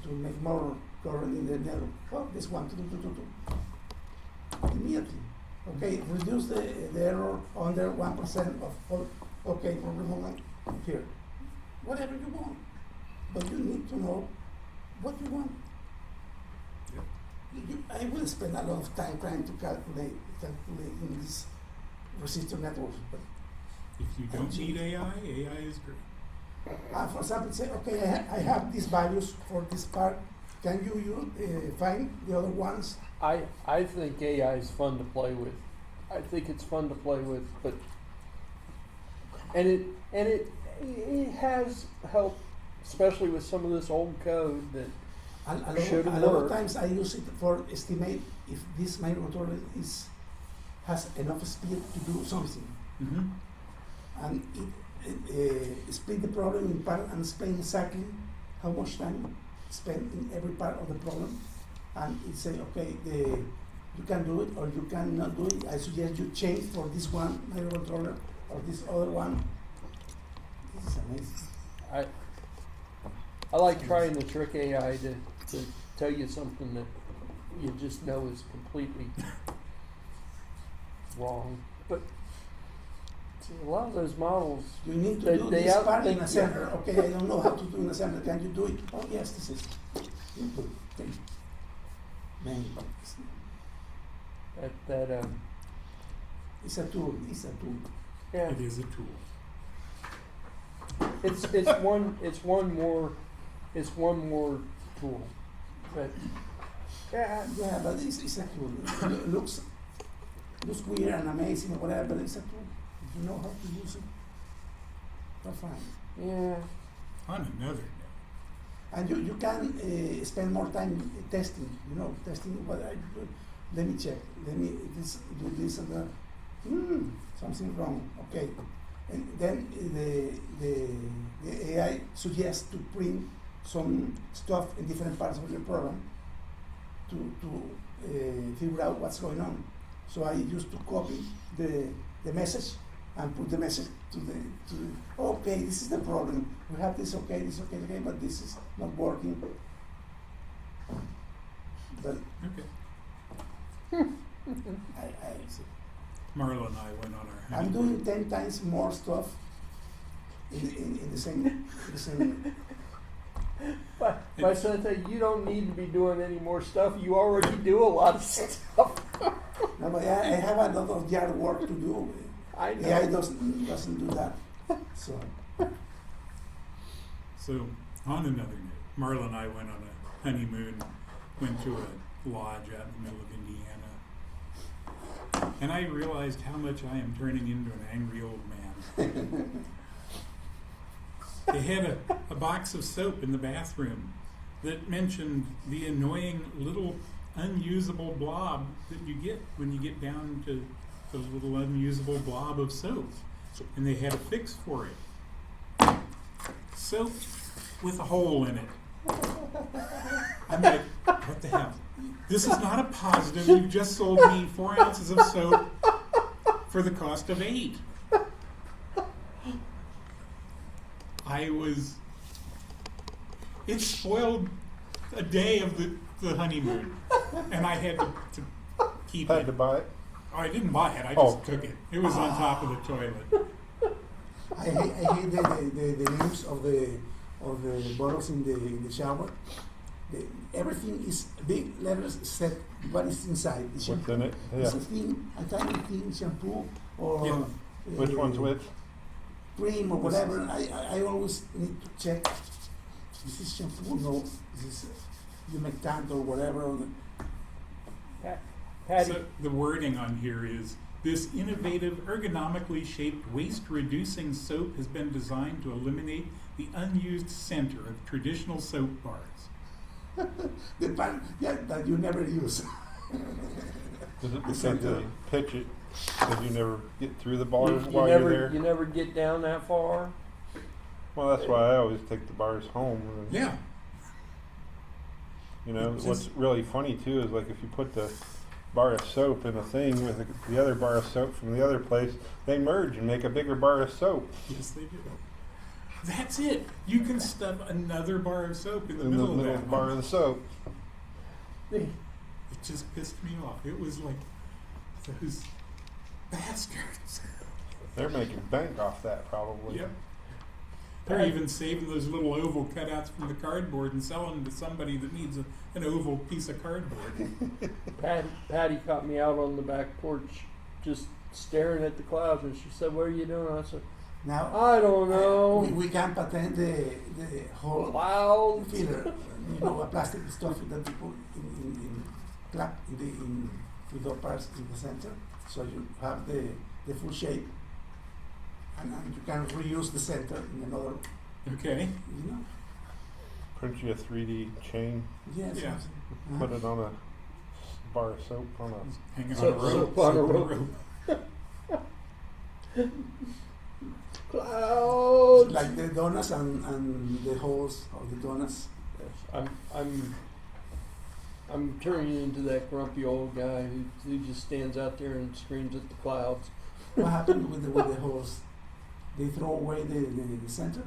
to make more current in the network. Well, this one, immediately. Okay, reduce the error under 1% of all. Okay, problem here. Whatever you want, but you need to know what you want. Yep. I will spend a lot of time trying to calculate in these resistor networks. But If you don't need AI, AI is great. for example, say, okay, I have these values for this part. Can you find the other ones? I think AI is fun to play with. I think it's fun to play with, but it has helped, especially with some of this old code that should A lot work. of times I use it for estimate if this microcontroller has enough speed to do something, Mm-hmm. and it split the problem in part and explain exactly how much time spent in every part of the problem, and it say, okay, you can do it or you cannot do it. I suggest you change for this one microcontroller or this other one. This is amazing. I like trying to trick AI to tell you something that you just know is completely wrong. But see, a lot of those models, You need to They- do they this out- part they- in assembler. Okay, I don't know how to do in assembler. Can you do it? Oh yes, this is input. Okay. Man, it's a tool. It's a tool. yeah, It is a tool. it's one more tool. But yeah, Yeah, but it's a tool. It looks weird and amazing or whatever, but it's a tool. If you know how to use it, you're fine. yeah. On another note, And you can spend more time testing. Testing what I do. Let me check. Let me do this and that. Something wrong. Okay. And then the AI suggests to print some stuff in different parts of your program to figure out what's going on. So I used to copy the message and put the message to the okay, this is the problem. We have this okay, but this is not working. But okay. Marla and I went on our I'm honeymoon. doing 10 times more stuff in the same. By saying you don't need to be doing any more stuff. You already do a lot of stuff. No, but I have a lot of yard work to do. I know. AI doesn't do that. So So, on another note, Marla and I went on a honeymoon, went to a lodge out in the middle of Indiana, and I realized how much I am turning into an angry old man. They had a box of soap in the bathroom that mentioned the annoying little unusable blob that you get when you get down to the little unusable blob of soap. And they had a fix for it. Soap with a hole in it. I'm like, what the hell? This is not a positive. You've just sold me 4 ounces of soap for the cost of 8. It spoiled a day of the honeymoon, and I had to keep Had it. to buy it. Oh, I didn't buy it. I Oh. just took it. It was on top of the toilet. I hate the names of the bottles in the shower. Everything is big letters except what is inside. The What's shampoo. in it? It's Yeah. a tiny thing, shampoo or Yeah. Which one's which? cream or whatever. I always need to check. Is this shampoo? No. Is this humectant or whatever? Patty, So the wording on here is, this innovative, ergonomically shaped, waste-reducing soap has been designed to eliminate the unused center of traditional soap bars. The part that you never use. Is it because center. they pitch it because you never get through the bars you while never you're there? you never get down that far. Well, that's why I always take the bars home. And, Yeah. You know, It's what's just- really funny too is like if you put the bar of soap in a thing with the other bar of soap from the other place, they merge and make a bigger bar of soap Yes, they do. That's it. You can stuff another bar of soap in the middle of that bar one. of the soap. It just pissed me off. It was like, those bastards. They're making bank off that probably. Yep. They're even saving those little oval cutouts from the cardboard and selling them to somebody that needs an oval piece of cardboard. Patty caught me out on the back porch, just staring at the clouds, and she said, "What are you doing?" I said, Now "I don't know." we can patent the whole Clouds. filler, a plastic stuff that you put in clap in with the parts in the center, so you have the full shape, and you can reuse the center in another, Okay. Print you a 3D chain, Yes. Yeah. put it on a bar of soap on a. Hanging So- on a rope. soap on a soap rope. Clouds. Like the donuts and the holes of the donuts. Yes, I'm turning into that grumpy old guy who just stands out there and screams at the clouds. What happened with the holes? They throw away the center.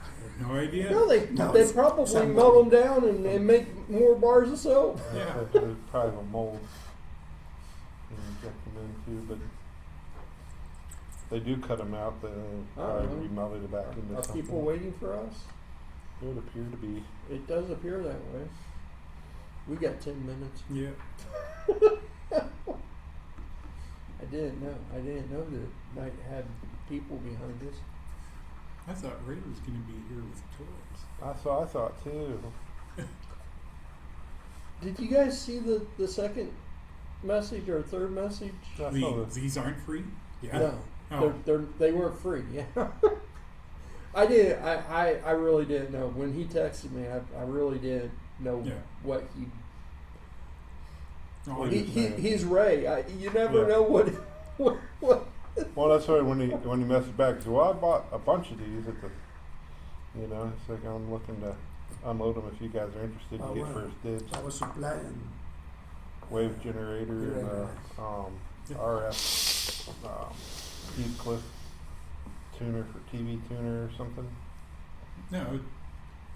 I have no idea. No, they No, they it's probably something. melt them down and make more bars of soap. Yeah. There's probably a mold and inject them into, but they do cut them out. They probably know. remelt it back into Are something. people waiting for us? It would appear to be. It does appear that way. We got 10 minutes. Yeah. I didn't know that night had people behind us. I thought Ray was going to be here with toys. That's what I thought too. Did you guys see the second message or third message? I saw These aren't free? Yeah. No, Oh. they weren't free. Yeah, I did. I really didn't know when he texted me. I really didn't know Yeah. what he. Oh, He's Ray. You never Yeah. know what. Well, that's why when he messaged back, he said, "Well, I bought a bunch of these at the, it's like I'm looking to unload them if you guys are interested. Oh, You get wow. first dibs. Power supply and Wave generator and Yeah. RF Heathcliff tuner for TV tuner or something. No,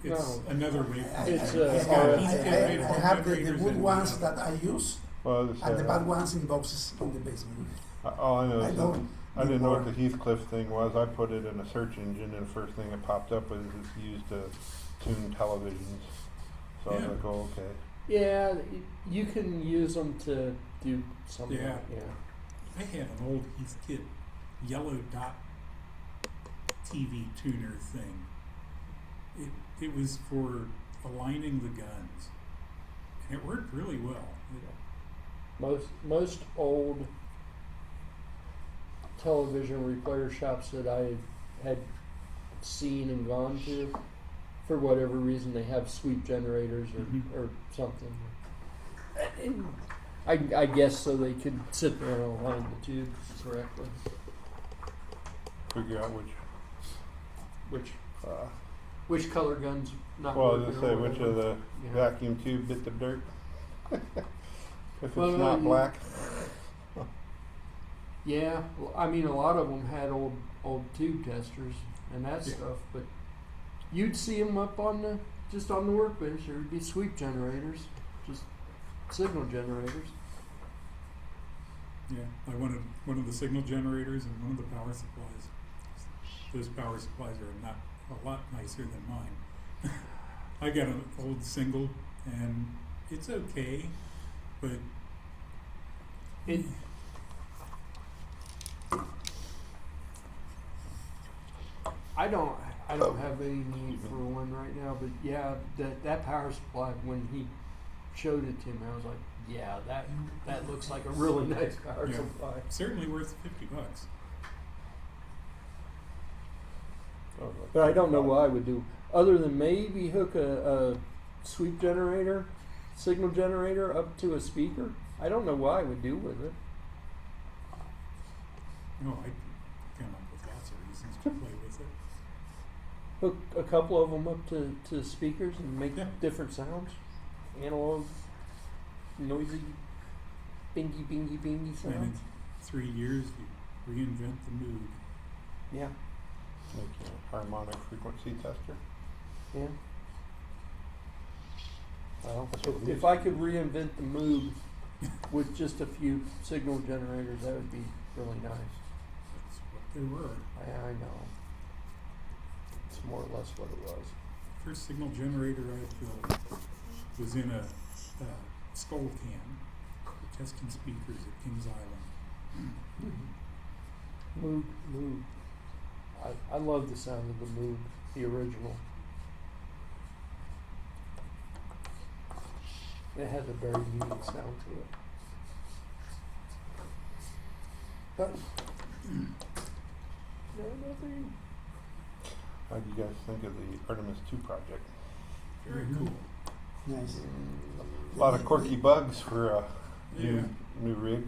it's No. another way. It's, I have the good ones that I use Well, as I and the said, bad ones in boxes in the basement. all I know I is don't I didn't know what the need Heathcliff thing was. I put it in a search engine, and the first thing that popped up was it's used to tune televisions. So I was Yeah. like, oh, okay. Yeah, you can use them to do something. Yeah. Yeah. I had an old Heathkit yellow dot TV tuner thing. it was for aligning the guns, and it worked really well. Most old television repair shops that I had seen and gone to, for whatever reason, they have sweep generators or something. And I guess so they could sit there and align the tubes correctly. Figure out Which color guns not well, working as I or say, which whatever. of the Yeah. vacuum tube bit the dirt? If it's Well, no, not you- black. Yeah, well, I mean, a lot of them had old tube testers and that Yeah. stuff, but you'd see them up on just on the workbench. There would be sweep generators, just signal generators. Yeah, I wanted one of the signal generators and one of the power supplies. Those power supplies are not a lot nicer than mine. I got an old single, and it's okay, but It I don't have any need for one right now, but yeah, that power supply, when he showed it to me, I was like, yeah, that looks like a really nice power Yeah. supply. certainly worth $50. But I don't know what I would do, other than maybe hook a sweep generator, signal generator up to a speaker. I don't know what I would do with it. No, I could come up with lots of reasons to play with it. Hook a couple of them up to speakers and make Yeah. different sounds. Analog, noisy, bingy, bingy, bingy And in sounds. 3 years, you reinvent the mood. Yeah, Make a harmonic frequency tester. yeah. Well, That's what we if I could reinvent the mood with just a few signal generators, that would be really nice. That's what they were. I know. It's more or less what it was. First signal generator I built was in a skull can for testing speakers at Kings Island. Mood. I love the sound of the Moog, the original. It has a very unique sound to it. But no, nothing. How do you guys think of the Artemis 2 project? Very Mhm. cool. Nice. A lot of quirky bugs for a Yeah. new rig.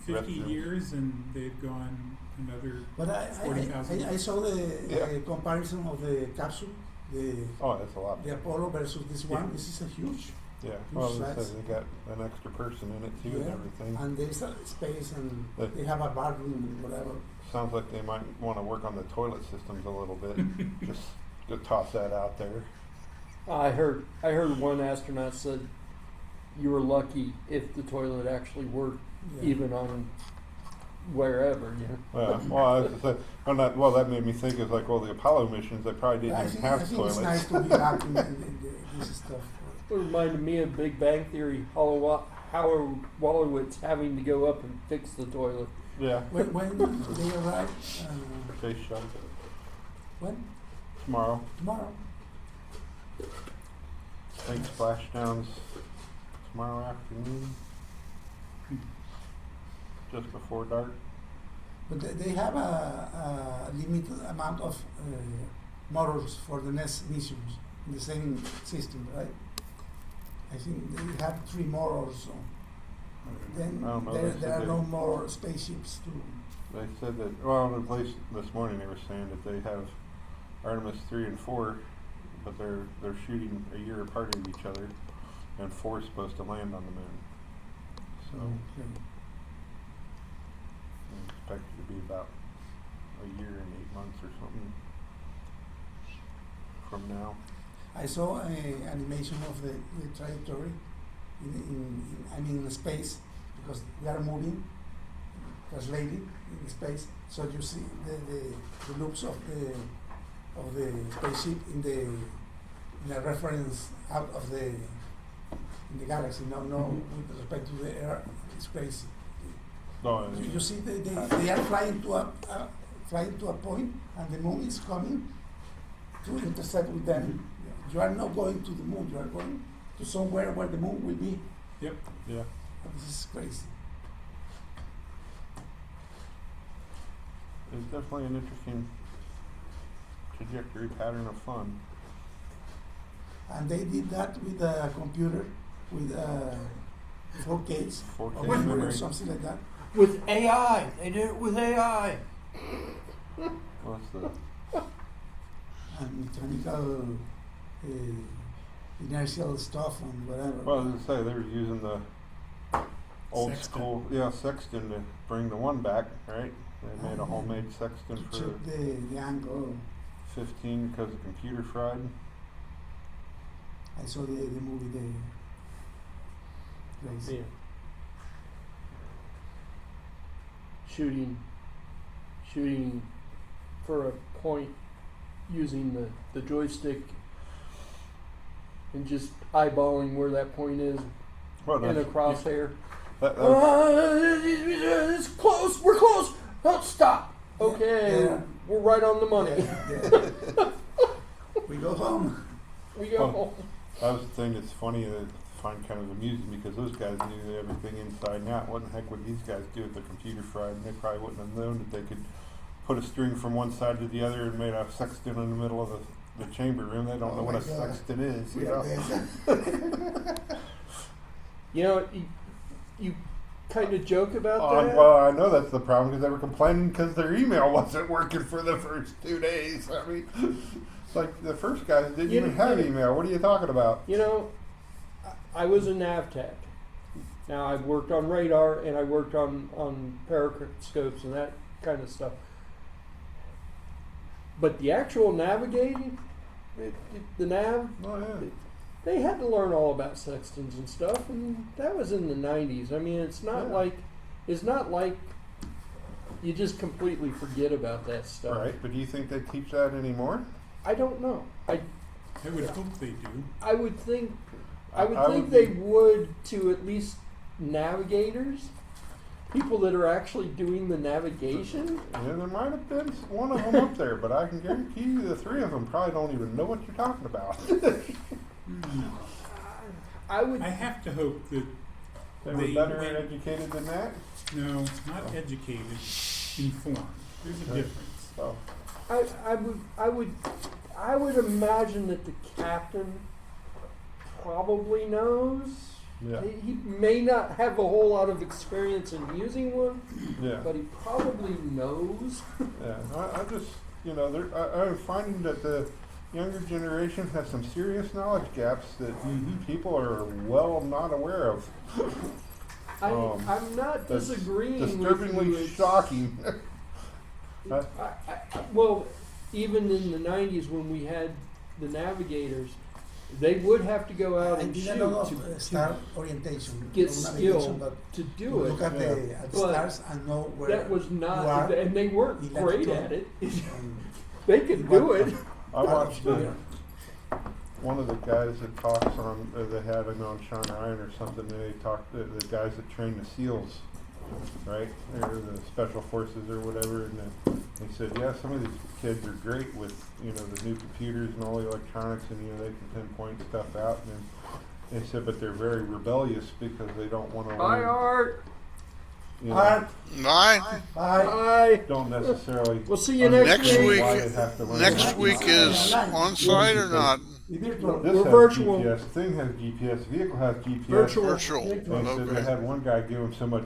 50 Restrooms. years and they've gone another But I 40,000. saw the Yeah. comparison of the capsule, the Oh, that's a lot. Apollo versus this Yeah. one. This is a huge, Yeah. Huge Well, they size. said they got an extra person in it too and Yeah. everything. and there's a space, and But- they have a bathroom and whatever. Sounds like they might want to work on the toilet systems a little bit. Just to toss that out there. I heard one astronaut said you were lucky if the toilet actually worked, Yeah. even on wherever. You know. Well, that made me think of like, well, the Apollo missions, they probably didn't I even think, have I think toilets. it's nice to be back in this stuff. It reminded me of Big Bang Theory. Howard Wolowitz having to go up and fix the toilet. Yeah. When they arrive, Space shuttle when? tomorrow. Tomorrow. I think splashdowns tomorrow afternoon, just before dark. But they have a limited amount of motors for the next missions in the same system, right? I think they have 3 more or so. Then I don't know, there they said are they- no more spaceships to. They said that, well, at least this morning they were saying that they have Artemis 3 and 4, but they're shooting a year apart of each other, and 4 is supposed to land on the moon. So Okay. I expect it to be about a year and 8 months or something from now. I saw an animation of the trajectory in space, because we are moving, translating in space. So you see the loops of the spaceship in the reference out of in the galaxy. No, with respect to the Earth, it's crazy. No, and You see, they are flying to a point, and the moon is coming to intersect with them. You are not going to the moon. You are going to somewhere where the moon will be. Yep. Yeah. This is crazy. It's definitely an interesting trajectory pattern of fun. And they did that with a computer with 4Ks 4K of memory or memory. something like that. With AI, they did it with AI. What's the And mechanical inertial stuff and whatever. well, as I say, they were using the old Sextant. school, sextant to bring the one back, right? They made a homemade sextant to for check the angle. 15 because the computer fried. I saw the movie the crazy. Yeah. Shooting for a point using the joystick and just eyeballing where that point is Well, in a that's, crosshair. that, It's close. We're close. Oh, stop. Okay, Yeah. we're right on the money. Yeah. We go home. We go Well, home. that was the thing that's funny that I find kind of amusing because those guys knew everything inside and out. What the heck would these guys do if the computer fried? And they probably wouldn't have known that they could put a string from one side to the other and made a sextant in the middle of the chamber room. They don't Oh know what my a God. sextant is. You Yeah, know? yeah. You know, you kind of joke about that. Well, I know that's the problem because they were complaining because their email wasn't working for the first 2 days. I mean, it's like the first guys didn't You even know- have email. What are you talking about? You know, I was a NavTech. Now I've worked on radar and I worked on periscopes and that kind of stuff. But the actual navigating, the nav, Oh yeah. they had to learn all about sextants and stuff, and that was in the 90s. I mean, it's not like you just completely forget about that stuff. Right, but do you think they teach that anymore? I don't know. I would hope they do. I would think I think would they be- would to at least navigators, people that are actually doing the navigation. Yeah, there might have been one of them up there, but I can guarantee you the 3 of them probably don't even know what you're talking about. I would. I have to hope that They were better educated than that. no, not educated, informed. There's a Okay. difference. So, I would imagine that the captain probably knows. yeah, He may not have a whole lot of experience in using one, yeah, but he probably knows. yeah. I just, I'm finding that the younger generation has some serious knowledge gaps that Mhm. people are well not aware of. I'm not That's disagreeing with disturbingly you. It's- shocking. Well, even in the 90s when we had the navigators, they would have to go out I and did shoot a lot to of star orientation. get no navigation, skill but to do you it. look at Yeah. the But stars and know where That was you not, are. and they weren't in great latitude. at it. and They could what do it. I watched Yeah. one of the guys that talks on, they had him on Sean Ryan or something, and they talked, the guys that train the SEALs, right, or the Special Forces or whatever, and they said, yeah, some of these kids are great with, the new computers and all the electronics, and, they can pinpoint stuff out, and they said, but they're very rebellious because they don't want to Bye, learn, Art. Bye. Bye. Bye. don't necessarily. We'll see you next Next week. week- why they have to learn Next about week is on site or not? the virtual. This We're has virtual. GPS, the thing has GPS, the vehicle has GPS. Virtual. Virtual. They said they Okay. had one guy give him so much